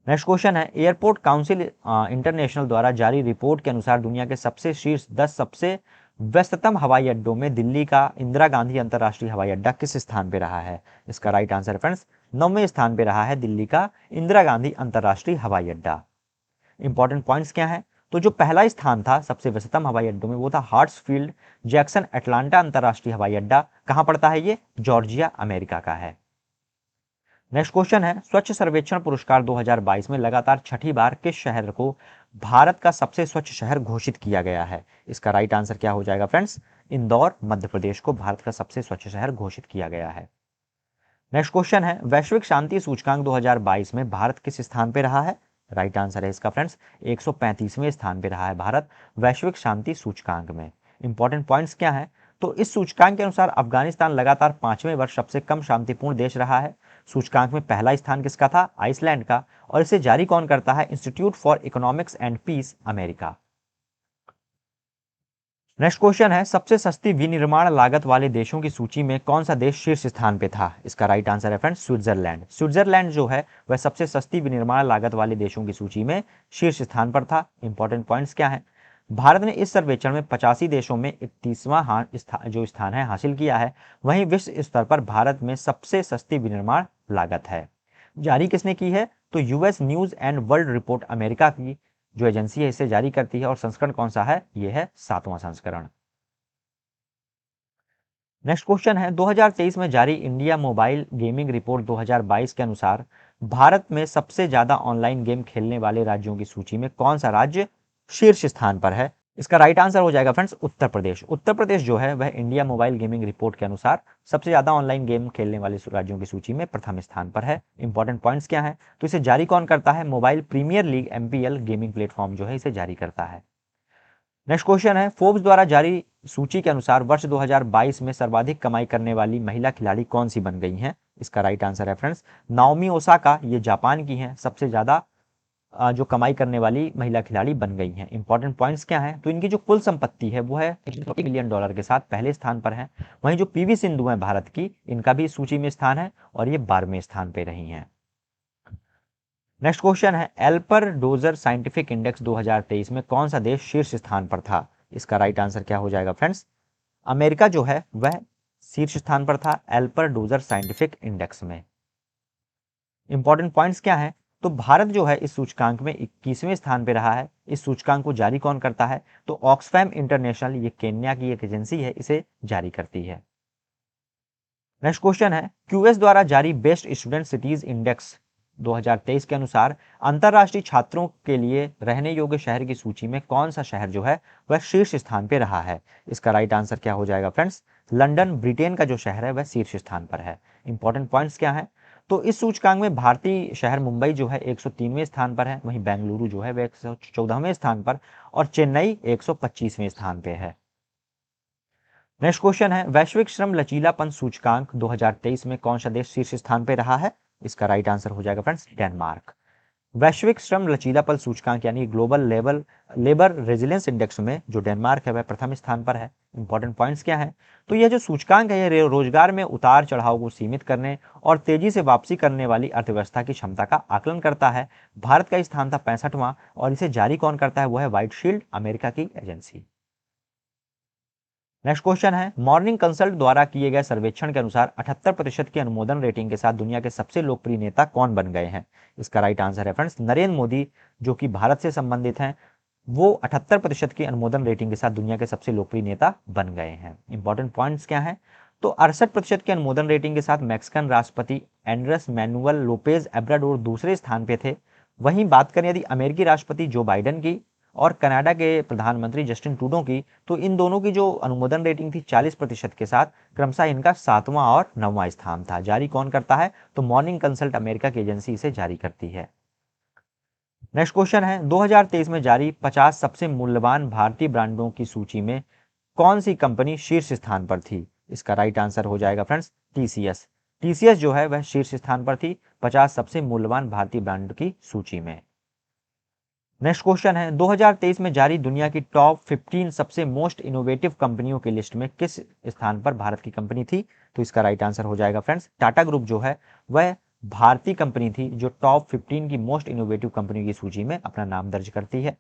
नेक्स्ट क्वेश्चन है, एयरपोर्ट काउंसिल इंटरनेशनल द्वारा जारी रिपोर्ट के अनुसार दुनिया के सबसे शीर्ष 10 सबसे व्यस्ततम हवाई अड्डों में दिल्ली का इंदिरा गांधी अंतर्राष्ट्रीय हवाई अड्डा किस स्थान पे रहा है? इसका राइट आंसर फ्रेंड्स, 9वें स्थान पे रहा है दिल्ली का इंदिरा गांधी अंतर्राष्ट्रीय हवाई अड्डा। इंपॉर्टेंट पॉइंट्स क्या है? तो जो पहला स्थान था सबसे व्यस्ततम हवाई अड्डों में वो था हार्ट्सफील्ड जैक्सन अटलांटा अंतर्राष्ट्रीय हवाई अड्डा। कहां पड़ता है ये? जॉर्जिया, अमेरिका का है। नेक्स्ट क्वेश्चन है, स्वच्छ सर्वेक्षण पुरस्कार 2022 में लगातार छठी बार किस शहर को भारत का सबसे स्वच्छ शहर घोषित किया गया है? इसका राइट आंसर क्या हो जाएगा फ्रेंड्स? इंदौर, मध्य प्रदेश को भारत का सबसे स्वच्छ शहर घोषित किया गया है। नेक्स्ट क्वेश्चन है, वैश्विक शांति सूचकांक 2022 में भारत किस स्थान पे रहा है? राइट आंसर है इसका फ्रेंड्स, 135वें स्थान पे रहा है भारत वैश्विक शांति सूचकांक में। इंपॉर्टेंट पॉइंट्स क्या है? तो इस सूचकांक के अनुसार अफगानिस्तान लगातार 5वें वर्ष सबसे कम शांतिपूर्ण देश रहा है। सूचकांक में पहला स्थान किसका था? आइसलैंड का। और इसे जारी कौन करता है? Institute for Economics and Peace, America. Next question है, सबसे सस्ती विनिर्माण लागत वाले देशों की सूची में कौन सा देश शीर्ष स्थान पे था? इसका राइट आंसर है फ्रेंड्स, स्विट्जरलैंड। स्विट्जरलैंड जो है वह सबसे सस्ती विनिर्माण लागत वाले देशों की सूची में शीर्ष स्थान पर था। इंपॉर्टेंट पॉइंट्स क्या है? भारत ने इस सर्वेक्षण में 85 देशों में 31वां जो स्थान है हासिल किया है। वहीं विश्व स्तर पर भारत में सबसे सस्ती विनिर्माण लागत है। जारी किसने की है? तो US news and world report, America की जो एजेंसी है इसे जारी करती है। और संस्करण कौन सा है? यह है 7वां संस्करण। नेक्स्ट क्वेश्चन है, 2023 में जारी इंडिया मोबाइल गेमिंग रिपोर्ट 2022 के अनुसार भारत में सबसे ज्यादा ऑनलाइन गेम खेलने वाले राज्यों की सूची में कौन सा राज्य शीर्ष स्थान पर है? इसका राइट आंसर हो जाएगा फ्रेंड्स, उत्तर प्रदेश। उत्तर प्रदेश जो है वह इंडिया मोबाइल गेमिंग रिपोर्ट के अनुसार सबसे ज्यादा ऑनलाइन गेम खेलने वाले राज्यों की सूची में प्रथम स्थान पर है। इंपॉर्टेंट पॉइंट्स क्या है? तो इसे जारी कौन करता है? Mobile Premier League MPL gaming platform जो है इसे जारी करता है। नेक्स्ट क्वेश्चन है, फोर्ब्स द्वारा जारी सूची के अनुसार वर्ष 2022 में सर्वाधिक कमाई करने वाली महिला खिलाड़ी कौन सी बन गई हैं? इसका राइट आंसर है फ्रेंड्स, नाओमी ओसाका। ये जापान की हैं, सबसे ज्यादा जो कमाई करने वाली महिला खिलाड़ी बन गई हैं। इंपॉर्टेंट पॉइंट्स क्या हैं, तो इनकी जो कुल संपत्ति है वो है $1 मिलियन के साथ पहले स्थान पर है। वहीं जो पीवी सिंधु है भारत की, इनका भी सूची में स्थान है और ये 12वें स्थान पे रही हैं। नेक्स्ट क्वेश्चन है, एल्पर डोजर साइंटिफिक इंडेक्स 2023 में कौन सा देश शीर्ष स्थान पर था? इसका राइट आंसर क्या हो जाएगा फ्रेंड्स? अमेरिका जो है वह शीर्ष स्थान पर था एल्पर डोजर साइंटिफिक इंडेक्स में। इंपॉर्टेंट पॉइंट्स क्या है, तो भारत जो है इस सूचकांक में 21वें स्थान पर रहा है। इस सूचकांक को जारी कौन करता है, तो ऑक्सफैम इंटरनेशनल, ये केन्या की एक एजेंसी है, इसे जारी करती है। नेक्स्ट क्वेश्चन है, क्यूएस द्वारा जारी बेस्ट स्टूडेंट सिटीज इंडेक्स 2023 के अनुसार अंतरराष्ट्रीय छात्रों के लिए रहने योग्य शहर की सूची में कौन सा शहर जो है वह शीर्ष स्थान पे रहा है? इसका राइट आंसर क्या हो जाएगा फ्रेंड्स? लंदन, ब्रिटेन का जो शहर है वह शीर्ष स्थान पर है। इंपॉर्टेंट पॉइंट्स क्या है, तो इस सूचकांक में भारतीय शहर मुंबई जो है 103वें स्थान पर है, वहीं बेंगलुरु जो है वह 114वें स्थान पर और चेन्नई 125वें स्थान पे है। नेक्स्ट क्वेश्चन है, वैश्विक श्रम लचीलापन सूचकांक 2023 में कौन सा देश शीर्ष स्थान पर रहा है? इसका राइट आंसर हो जाएगा फ्रेंड्स डेनमार्क। वैश्विक श्रम लचीलापन सूचकांक यानी ग्लोबल लेबर रेजिलियंस इंडेक्स में जो डेनमार्क है वह प्रथम स्थान पर है। इंपॉर्टेंट पॉइंट्स क्या है, तो यह जो सूचकांक है यह रोजगार में उतार चढ़ाव को सीमित करने और तेजी से वापसी करने वाली अर्थव्यवस्था की क्षमता का आकलन करता है। भारत का स्थान था 65वां और इसे जारी कौन करता है, वो है व्हाइट शील्ड, अमेरिका की एजेंसी। नेक्स्ट क्वेश्चन है, मॉर्निंग कंसल्ट द्वारा किए गए सर्वेक्षण के अनुसार 78% की अनुमोदन रेटिंग के साथ दुनिया के सबसे लोकप्रिय नेता कौन बन गए हैं? इसका राइट आंसर है फ्रेंड्स नरेंद्र मोदी, जो कि भारत से संबंधित हैं। वो 78% की अनुमोदन रेटिंग के साथ दुनिया के सबसे लोकप्रिय नेता बन गए हैं। इंपॉर्टेंट पॉइंट्स क्या है, तो 68% की अनुमोदन रेटिंग के साथ मैक्सिकन राष्ट्रपति एंड्रेस मैनुअल लोपेज एब्राडोर दूसरे स्थान पे थे। वहीं बात करें यदि अमेरिकी राष्ट्रपति जो बाइडेन की और कनाडा के प्रधानमंत्री जस्टिन ट्रूडो की, तो इन दोनों की जो अनुमोदन रेटिंग थी 40% के साथ क्रमशः इनका 7वां और 9वां स्थान था। जारी कौन करता है, तो मॉर्निंग कंसल्ट, अमेरिका की एजेंसी, इसे जारी करती है। नेक्स्ट क्वेश्चन है, 2023 में जारी 50 सबसे मूल्यवान भारतीय ब्रांडों की सूची में कौन सी कंपनी शीर्ष स्थान पर थी? इसका राइट आंसर हो जाएगा फ्रेंड्स टीसीएस। टीसीएस जो है वह शीर्ष स्थान पर थी 50 सबसे मूल्यवान भारतीय ब्रांड की सूची में। नेक्स्ट क्वेश्चन है, 2023 में जारी दुनिया की टॉप 15 सबसे मोस्ट इनोवेटिव कंपनियों की लिस्ट में किस स्थान पर भारत की कंपनी थी? तो इसका राइट आंसर हो जाएगा फ्रेंड्स टाटा ग्रुप जो है वह भारतीय कंपनी थी जो टॉप 15 की मोस्ट इनोवेटिव कंपनियों की सूची में अपना नाम दर्ज करती है।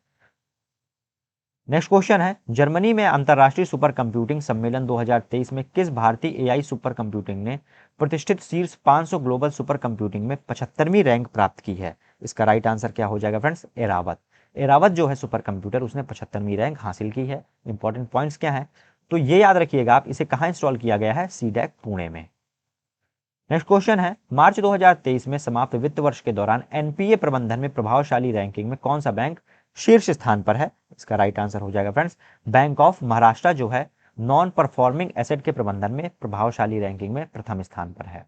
नेक्स्ट क्वेश्चन है, जर्मनी में अंतरराष्ट्रीय सुपर कंप्यूटिंग सम्मेलन 2023 में किस भारतीय एआई सुपर कंप्यूटिंग ने प्रतिष्ठित शीर्ष 500 ग्लोबल सुपर कंप्यूटिंग में 75वीं रैंक प्राप्त की है? इसका राइट आंसर क्या हो जाएगा फ्रेंड्स एरावत। एरावत जो है सुपर कंप्यूटर, उसने 75वीं रैंक हासिल की है। इंपॉर्टेंट पॉइंट्स क्या है, तो ये याद रखिएगा आप, इसे कहाँ इंस्टॉल किया गया है? सीडैक पुणे में। नेक्स्ट क्वेश्चन है, मार्च 2023 में समाप्त वित्त वर्ष के दौरान एनपीए प्रबंधन में प्रभावशाली रैंकिंग में कौन सा बैंक शीर्ष स्थान पर है? इसका राइट आंसर हो जाएगा फ्रेंड्स बैंक ऑफ महाराष्ट्र जो है नॉन परफॉर्मिंग एसेट के प्रबंधन में प्रभावशाली रैंकिंग में प्रथम स्थान पर है।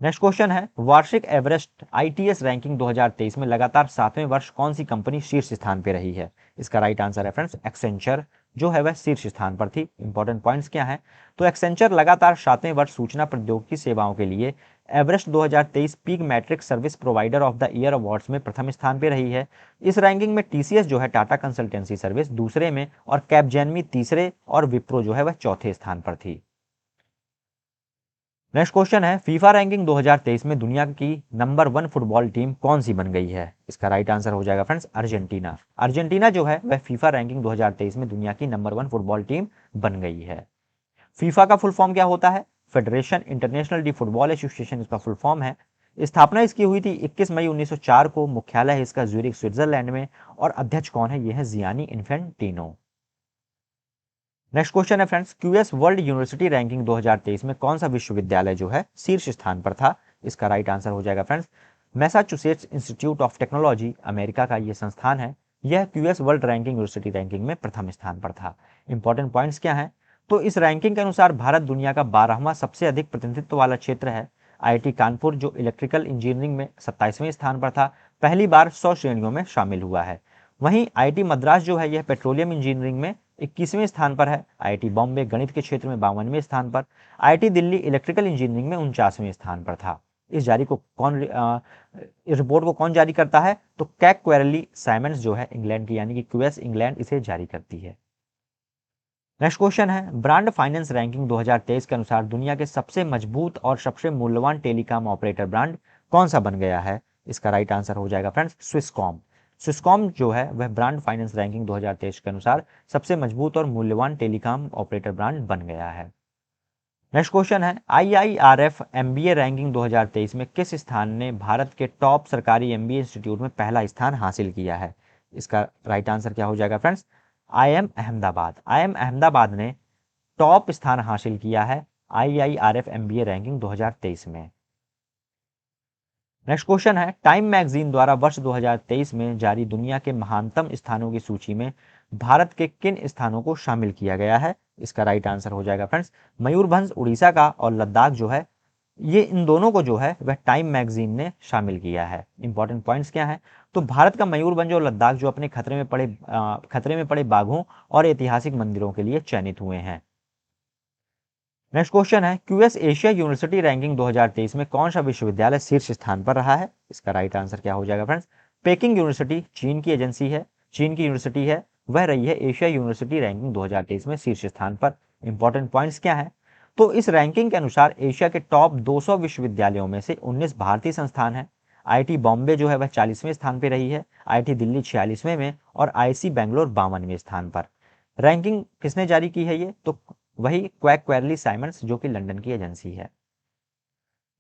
नेक्स्ट क्वेश्चन है, वार्षिक एवरेस्ट आईटीएस रैंकिंग 2023 में लगातार 7वें वर्ष कौन सी कंपनी शीर्ष स्थान पर रही है? इसका राइट आंसर है फ्रेंड्स एक्सेंचर जो है वह शीर्ष स्थान पर थी। इंपॉर्टेंट पॉइंट्स क्या है, तो एक्सेंचर लगातार 7वें वर्ष सूचना प्रौद्योगिकी सेवाओं के लिए Everest 2023 peak matrix service provider of the year awards में प्रथम स्थान पर रही है। इस रैंकिंग में टीसीएस जो है टाटा कंसल्टेंसी सर्विस दूसरे में और कैपजेनमी तीसरे और विप्रो जो है वह चौथे स्थान पर थी। नेक्स्ट क्वेश्चन है, फीफा रैंकिंग 2023 में दुनिया की नंबर 1 फुटबॉल टीम कौन सी बन गई है? इसका राइट आंसर हो जाएगा फ्रेंड्स अर्जेंटीना। अर्जेंटीना जो है वह फीफा रैंकिंग 2023 में दुनिया की नंबर 1 फुटबॉल टीम बन गई है। फीफा का फुल फॉर्म क्या होता है? Federation international D football association इसका फुल फॉर्म है। स्थापना इसकी हुई थी 21 मई 1904 को। मुख्यालय है इसका ज्यूरिख स्विट्जरलैंड में और अध्यक्ष कौन है? यह है जियानी इन्फेंटिनो। नेक्स्ट क्वेश्चन है friends, QS world university ranking 2023 में कौन सा विश्वविद्यालय जो है शीर्ष स्थान पर था? इसका राइट आंसर हो जाएगा friends Massachusetts institute of technology, America का यह संस्थान है। यह QS world ranking university ranking में प्रथम स्थान पर था। इंपॉर्टेंट पॉइंट्स क्या है, तो इस रैंकिंग के अनुसार भारत दुनिया का 12वां सबसे अधिक प्रतिनिधित्व वाला क्षेत्र है। आईआईटी कानपुर जो इलेक्ट्रिकल इंजीनियरिंग में 27वें स्थान पर था, पहली बार 100 श्रेणियों में शामिल हुआ है। वहीं आईआईटी मद्रास जो है यह पेट्रोलियम इंजीनियरिंग में 21वें स्थान पर है। आईआईटी बॉम्बे गणित के क्षेत्र में 52वें स्थान पर। आईआईटी दिल्ली इलेक्ट्रिकल इंजीनियरिंग में 49वें स्थान पर था। इस रिपोर्ट को कौन जारी करता है? तो कैक क्वेरली साइमंड्स जो है इंग्लैंड की, यानी कि क्यूएस इंग्लैंड इसे जारी करती है। नेक्स्ट क्वेश्चन है, ब्रांड फाइनेंस रैंकिंग 2023 के अनुसार दुनिया के सबसे मजबूत और सबसे मूल्यवान टेलीकॉम ऑपरेटर ब्रांड कौन सा बन गया है? इसका राइट आंसर हो जाएगा फ्रेंड्स स्विसकॉम। स्विसकॉम जो है वह ब्रांड फाइनेंस रैंकिंग 2023 के अनुसार सबसे मजबूत और मूल्यवान टेलीकॉम ऑपरेटर ब्रांड बन गया है। नेक्स्ट क्वेश्चन है, IIRF MBA रैंकिंग 2023 में किस स्थान ने भारत के टॉप सरकारी MBA इंस्टीट्यूट में पहला स्थान हासिल किया है? इसका राइट आंसर क्या हो जाएगा friends? IIM Ahmedabad. IIM Ahmedabad ने टॉप स्थान हासिल किया है IIRF MBA रैंकिंग 2023 में। नेक्स्ट क्वेश्चन है, टाइम मैगजीन द्वारा वर्ष 2023 में जारी दुनिया के महानतम स्थानों की सूची में भारत के किन स्थानों को शामिल किया गया है? इसका राइट आंसर हो जाएगा फ्रेंड्स मयूरभंज उड़ीसा का और लद्दाख जो है, ये इन दोनों को जो है वह टाइम मैगजीन ने शामिल किया है। इंपॉर्टेंट पॉइंट्स क्या है? तो भारत का मयूरभंज और लद्दाख जो अपने खतरे में पड़े बाघों और ऐतिहासिक मंदिरों के लिए चयनित हुए हैं। नेक्स्ट क्वेश्चन है, क्यूएस एशिया यूनिवर्सिटी रैंकिंग 2023 में कौन सा विश्वविद्यालय शीर्ष स्थान पर रहा है? इसका राइट आंसर क्या हो जाएगा फ्रेंड्स? पेकिंग यूनिवर्सिटी चीन की एजेंसी है, चीन की यूनिवर्सिटी है, वह रही है एशिया यूनिवर्सिटी रैंकिंग 2023 में शीर्ष स्थान पर। इंपॉर्टेंट पॉइंट्स क्या है? तो इस रैंकिंग के अनुसार एशिया के टॉप 200 विश्वविद्यालयों में से 19 भारतीय संस्थान है। IIT बॉम्बे जो है वह 40वें स्थान पर रही है, IIT दिल्ली 46वें में और IIC बेंगलोर 52वें स्थान पर। रैंकिंग किसने जारी की है? ये तो वही क्वैक क्वेरली साइमंड्स जो कि लंदन की एजेंसी है।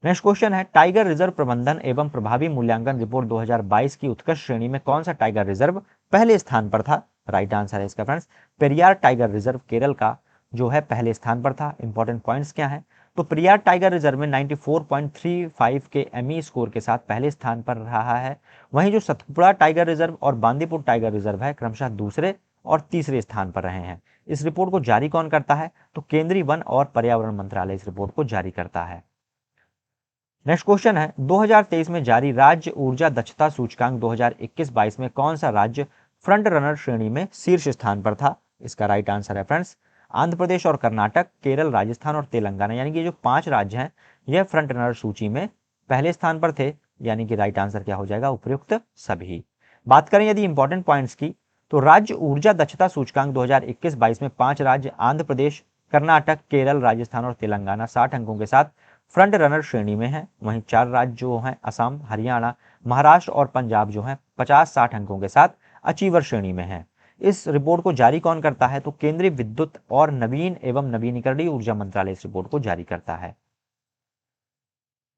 नेक्स्ट क्वेश्चन है, टाइगर रिजर्व प्रबंधन एवं प्रभावी मूल्यांकन रिपोर्ट 2022 की उत्कृष्ट श्रेणी में कौन सा टाइगर रिजर्व पहले स्थान पर था? राइट आंसर है इसका friends Periyar tiger reserve Kerala का जो है पहले स्थान पर था। इंपॉर्टेंट पॉइंट्स क्या है? तो पेरियार टाइगर रिजर्व में 94.35 के एमई स्कोर के साथ पहले स्थान पर रहा है। वहीं जो सतपुड़ा टाइगर रिजर्व और बांदीपुर टाइगर रिजर्व है क्रमशः दूसरे और तीसरे स्थान पर रहे हैं। इस रिपोर्ट को जारी कौन करता है? तो केंद्रीय वन और पर्यावरण मंत्रालय इस रिपोर्ट को जारी करता है। नेक्स्ट क्वेश्चन है, 2023 में जारी राज्य ऊर्जा दक्षता सूचकांक 2021-22 में कौन सा राज्य फ्रंट रनर श्रेणी में शीर्ष स्थान पर था? इसका राइट आंसर है फ्रेंड्स आंध्र प्रदेश और कर्नाटक, केरल, राजस्थान और तेलंगाना, यानी कि जो 5 राज्य हैं यह फ्रंट रनर सूची में पहले स्थान पर थे, यानी कि राइट आंसर क्या हो जाएगा? उपयुक्त सभी। बात करें यदि इंपॉर्टेंट पॉइंट्स की, तो राज्य ऊर्जा दक्षता सूचकांक 2021-22 में 5 राज्य आंध्र प्रदेश, कर्नाटक, केरल, राजस्थान और तेलंगाना 60 अंकों के साथ फ्रंट रनर श्रेणी में है। वहीं 4 राज्य जो हैं असम, हरियाणा, महाराष्ट्र और पंजाब जो हैं 50-60 अंकों के साथ अचीवर श्रेणी में है। इस रिपोर्ट को जारी कौन करता है? तो केंद्रीय विद्युत और नवीन एवं नवीनीकरणीय ऊर्जा मंत्रालय इस रिपोर्ट को जारी करता है।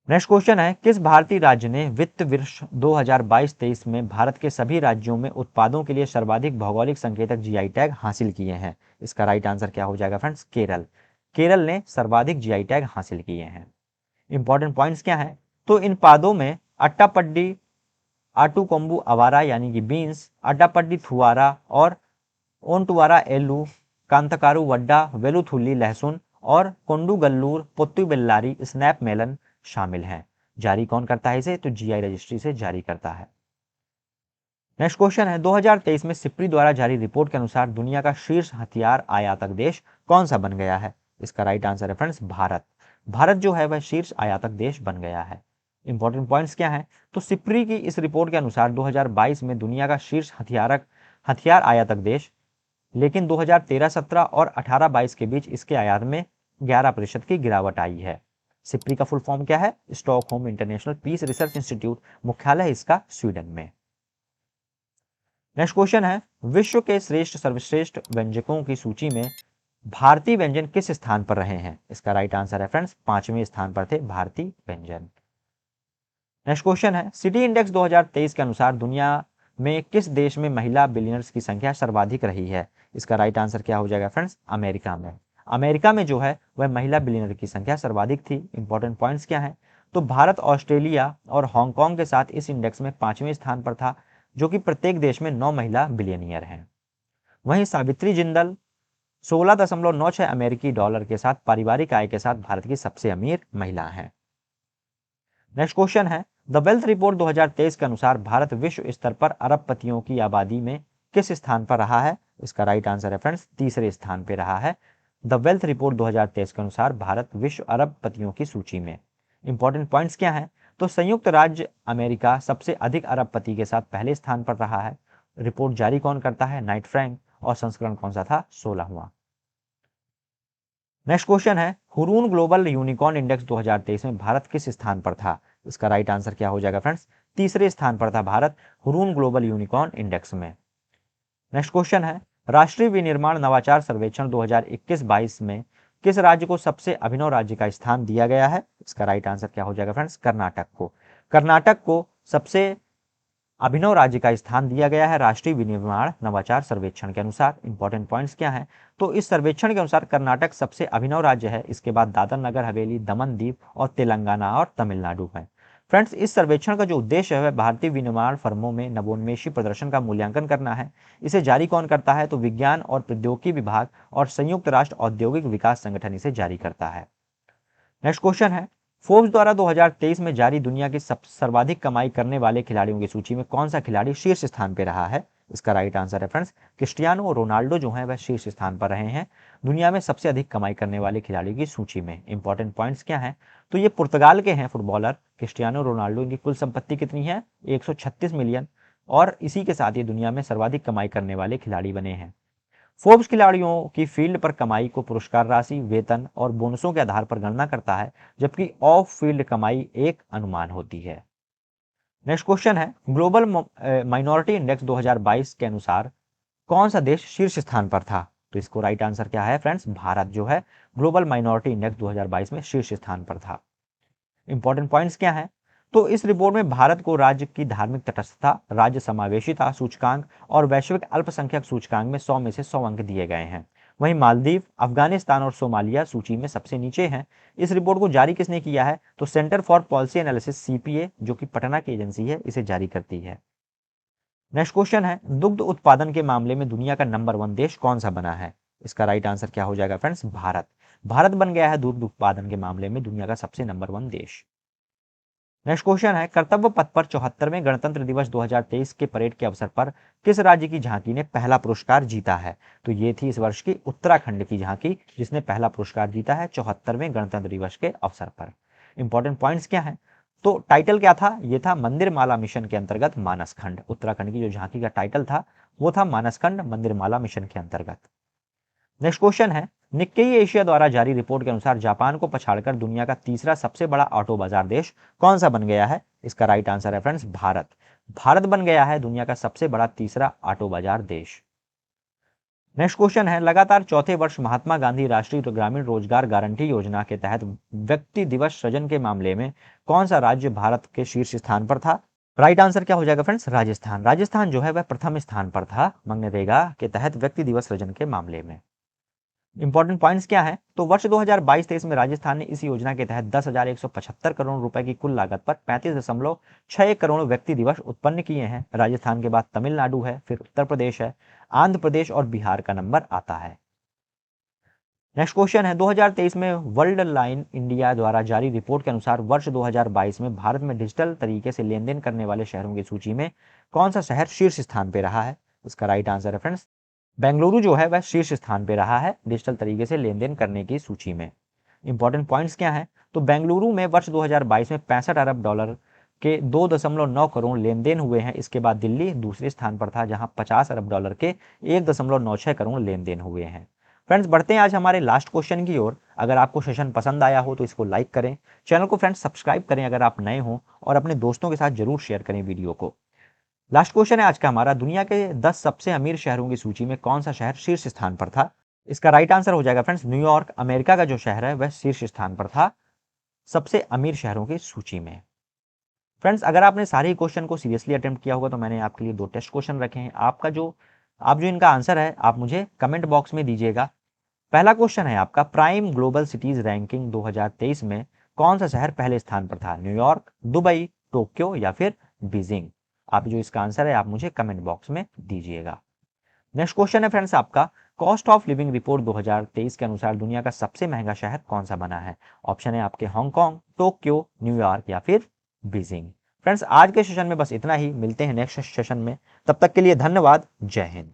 नेक्स्ट क्वेश्चन है, किस भारतीय राज्य ने वित्त वर्ष 2022-23 में भारत के सभी राज्यों में उत्पादों के लिए सर्वाधिक भौगोलिक संकेतक GI टैग हासिल किए हैं? इसका राइट आंसर क्या हो जाएगा फ्रेंड्स? केरल। केरल ने सर्वाधिक GI टैग हासिल किए हैं। इंपॉर्टेंट पॉइंट्स क्या है? तो इन पादों में अट्टापड्डी, आटूकोम्बू अवारा यानी कि बीन्स, अट्टापड्डी थुआरा और ओंटुवारा एलू, कांतकारू वड्डा, वेलुथुल्ली लहसुन और कोंडुगल्लूर पोत्तु बेल्लारी स्नैप मेलन शामिल हैं। जारी कौन करता है इसे? तो GI रजिस्ट्री से जारी करता है। नेक्स्ट क्वेश्चन है, 2023 में सिप्री द्वारा जारी रिपोर्ट के अनुसार दुनिया का शीर्ष हथियार आयातक देश कौन सा बन गया है? इसका राइट आंसर है फ्रेंड्स भारत। भारत जो है वह शीर्ष आयातक देश बन गया है। इंपॉर्टेंट पॉइंट्स क्या है? तो सिप्री की इस रिपोर्ट के अनुसार 2022 में दुनिया का शीर्ष हथियार आयातक देश, लेकिन 2013-17 और 18-22 के बीच इसके आयात में 11% की गिरावट आई है। सिप्री का फुल फॉर्म क्या है? Stockholm International Peace Research Institute, मुख्यालय इसका स्वीडन में। नेक्स्ट क्वेश्चन है, विश्व के सर्वश्रेष्ठ व्यंजकों की सूची में भारतीय व्यंजन किस स्थान पर रहे हैं? इसका राइट आंसर है फ्रेंड्स 5वें स्थान पर थे भारतीय व्यंजन। नेक्स्ट क्वेश्चन है, सिटी इंडेक्स 2023 के अनुसार दुनिया में किस देश में महिला बिलियनर्स की संख्या सर्वाधिक रही है? इसका राइट आंसर क्या हो जाएगा फ्रेंड्स? अमेरिका में। अमेरिका में जो है वह महिला बिलियनर की संख्या सर्वाधिक थी। इंपॉर्टेंट पॉइंट्स क्या है? तो भारत, ऑस्ट्रेलिया और हांगकांग के साथ इस इंडेक्स में 5वें स्थान पर था, जो कि प्रत्येक देश में 9 महिला बिलियनियर हैं। वहीं सावित्री जिंदल 16.96 अमेरिकी डॉलर के साथ पारिवारिक आय के साथ भारत की सबसे अमीर महिला हैं। नेक्स्ट क्वेश्चन है, द वेल्थ रिपोर्ट 2023 के अनुसार भारत विश्व स्तर पर अरबपतियों की आबादी में किस स्थान पर रहा है? इसका राइट आंसर है फ्रेंड्स तीसरे स्थान पर रहा है। द वेल्थ रिपोर्ट 2023 के अनुसार भारत विश्व अरबपतियों की सूची में। इंपॉर्टेंट पॉइंट्स क्या है? तो संयुक्त राज्य अमेरिका सबसे अधिक अरबपति के साथ पहले स्थान पर रहा है। रिपोर्ट जारी कौन करता है? Knight Frank. और संस्करण कौन सा था? 16वां। नेक्स्ट क्वेश्चन है, हुरून ग्लोबल यूनिकॉर्न इंडेक्स 2023 में भारत किस स्थान पर था? इसका राइट आंसर क्या हो जाएगा फ्रेंड्स? तीसरे स्थान पर था Bharat Hurun global unicorn index में। नेक्स्ट क्वेश्चन है, राष्ट्रीय विनिर्माण नवाचार सर्वेक्षण 2021-22 में किस राज्य को सबसे अभिनव राज्य का स्थान दिया गया है? इसका राइट आंसर क्या हो जाएगा फ्रेंड्स? कर्नाटक को। कर्नाटक को सबसे अभिनव राज्य का स्थान दिया गया है राष्ट्रीय विनिर्माण नवाचार सर्वेक्षण के अनुसार। इंपॉर्टेंट पॉइंट्स क्या हैं? तो इस सर्वेक्षण के अनुसार कर्नाटक सबसे अभिनव राज्य है। इसके बाद दादर नगर हवेली, दमन दीव और तेलंगाना और तमिलनाडु है। फ्रेंड्स, इस सर्वेक्षण का जो उद्देश्य है वह भारतीय विनिर्माण फर्मों में नवोन्मेषी प्रदर्शन का मूल्यांकन करना है। इसे जारी कौन करता है? तो विज्ञान और प्रौद्योगिकी विभाग और संयुक्त राष्ट्र औद्योगिक विकास संगठन इसे जारी करता है। नेक्स्ट क्वेश्चन है, फोर्ब्स द्वारा 2023 में जारी दुनिया की सर्वाधिक कमाई करने वाले खिलाड़ियों की सूची में कौन सा खिलाड़ी शीर्ष स्थान पर रहा है? इसका राइट आंसर है फ्रेंड्स, क्रिस्टियानो रोनाल्डो जो है वह शीर्ष स्थान पर रहे हैं दुनिया में सबसे अधिक कमाई करने वाले खिलाड़ियों की सूची में। इंपॉर्टेंट पॉइंट्स क्या हैं? तो ये पुर्तगाल के हैं फुटबॉलर क्रिस्टियानो रोनाल्डो। इनकी कुल संपत्ति कितनी है? 136 मिलियन। और इसी के साथ ये दुनिया में सर्वाधिक कमाई करने वाले खिलाड़ी बने हैं। फोर्ब्स खिलाड़ियों की फील्ड पर कमाई को पुरस्कार राशि, वेतन और बोनसों के आधार पर गणना करता है, जबकि ऑफ फील्ड कमाई एक अनुमान होती है। नेक्स्ट क्वेश्चन है, ग्लोबल माइनॉरिटी इंडेक्स 2022 के अनुसार कौन सा देश शीर्ष स्थान पर था? तो इसको राइट आंसर क्या है फ्रेंड्स? भारत जो है ग्लोबल माइनॉरिटी इंडेक्स 2022 में शीर्ष स्थान पर था। इंपॉर्टेंट पॉइंट्स क्या है? तो इस रिपोर्ट में भारत को राज्य की धार्मिक तटस्थता, राज्य समावेशिता सूचकांक और वैश्विक अल्पसंख्यक सूचकांक में 100 में से 100 अंक दिए गए हैं। वहीं मालदीव, अफगानिस्तान और सोमालिया सूची में सबसे नीचे हैं। इस रिपोर्ट को जारी किसने किया है? तो centre for policy analysis CPA जो कि पटना की एजेंसी है इसे जारी करती है। नेक्स्ट क्वेश्चन है, दुग्ध उत्पादन के मामले में दुनिया का नंबर 1 देश कौन सा बना है? इसका राइट आंसर क्या हो जाएगा फ्रेंड्स? भारत। भारत बन गया है दुग्ध उत्पादन के मामले में दुनिया का सबसे नंबर 1 देश। नेक्स्ट क्वेश्चन है, कर्तव्य पथ पर 74वें गणतंत्र दिवस 2023 के परेड के अवसर पर किस राज्य की झांकी ने पहला पुरस्कार जीता है? तो ये थी इस वर्ष की उत्तराखंड की झांकी जिसने पहला पुरस्कार जीता है 74वें गणतंत्र दिवस के अवसर पर। इंपॉर्टेंट पॉइंट्स क्या है? तो टाइटल क्या था? ये था मंदिर माला मिशन के अंतर्गत मानसखंड। उत्तराखंड की जो झांकी का टाइटल था वो था मानसखंड मंदिर माला मिशन के अंतर्गत। नेक्स्ट क्वेश्चन है, निक्केई एशिया द्वारा जारी रिपोर्ट के अनुसार जापान को पछाड़कर दुनिया का तीसरा सबसे बड़ा ऑटो बाजार देश कौन सा बन गया है? इसका राइट आंसर है फ्रेंड्स भारत। भारत बन गया है दुनिया का सबसे बड़ा तीसरा ऑटो बाजार देश। नेक्स्ट क्वेश्चन है, लगातार चौथे वर्ष महात्मा गांधी राष्ट्रीय ग्रामीण रोजगार गारंटी योजना के तहत व्यक्ति दिवस सृजन के मामले में कौन सा राज्य भारत के शीर्ष स्थान पर था? राइट आंसर क्या हो जाएगा फ्रेंड्स? राजस्थान। राजस्थान जो है वह प्रथम स्थान पर था मनरेगा के तहत व्यक्ति दिवस सृजन के मामले में। इंपॉर्टेंट पॉइंट्स क्या है? तो वर्ष 2022-23 में राजस्थान ने इस योजना के तहत 10,175 करोड़ रुपए की कुल लागत पर 35.6 करोड़ व्यक्ति दिवस उत्पन्न किए हैं। राजस्थान के बाद तमिलनाडु है, फिर उत्तर प्रदेश है, आंध्र प्रदेश और बिहार का नंबर आता है। नेक्स्ट क्वेश्चन है, 2023 में वर्ल्ड लाइन इंडिया द्वारा जारी रिपोर्ट के अनुसार वर्ष 2022 में भारत में डिजिटल तरीके से लेन देन करने वाले शहरों की सूची में कौन सा शहर शीर्ष स्थान पर रहा है? इसका राइट आंसर है फ्रेंड्स बेंगलुरु जो है वह शीर्ष स्थान पे रहा है डिजिटल तरीके से लेन देन करने की सूची में। इंपॉर्टेंट पॉइंट्स क्या हैं? तो बेंगलुरु में वर्ष 2022 में 65 अरब डॉलर के 2.9 करोड़ लेन देन हुए हैं। इसके बाद दिल्ली दूसरे स्थान पर था जहां 50 अरब डॉलर के 1.96 करोड़ लेन देन हुए हैं। फ्रेंड्स, बढ़ते हैं आज हमारे लास्ट क्वेश्चन की ओर। अगर आपको सेशन पसंद आया हो तो इसको लाइक करें, चैनल को फ्रेंड्स सब्सक्राइब करें अगर आप नए हो, और अपने दोस्तों के साथ जरूर शेयर करें वीडियो को। लास्ट क्वेश्चन है आज का हमारा, दुनिया के 10 सबसे अमीर शहरों की सूची में कौन सा शहर शीर्ष स्थान पर था? इसका राइट आंसर हो जाएगा फ्रेंड्स न्यूयॉर्क। अमेरिका का जो शहर है वह शीर्ष स्थान पर था सबसे अमीर शहरों की सूची में। फ्रेंड्स, अगर आपने सारे क्वेश्चन को सीरियसली अटेम्प्ट किया होगा तो मैंने आपके लिए 2 टेस्ट क्वेश्चन रखे हैं। आप जो इनका आंसर है आप मुझे कमेंट बॉक्स में दीजिएगा। पहला क्वेश्चन है आपका, प्राइम ग्लोबल सिटीज रैंकिंग 2023 में कौन सा शहर पहले स्थान पर था? न्यूयॉर्क, दुबई, टोक्यो या फिर बीजिंग? आप जो इसका आंसर है आप मुझे कमेंट बॉक्स में दीजिएगा। नेक्स्ट क्वेश्चन है फ्रेंड्स आपका, कॉस्ट ऑफ लिविंग रिपोर्ट 2023 के अनुसार दुनिया का सबसे महंगा शहर कौन सा बना है? ऑप्शन है आपके हांगकांग, टोक्यो, न्यूयॉर्क या फिर बीजिंग। फ्रेंड्स, आज के सेशन में बस इतना ही। मिलते हैं नेक्स्ट सेशन में, तब तक के लिए धन्यवाद। जय हिंद।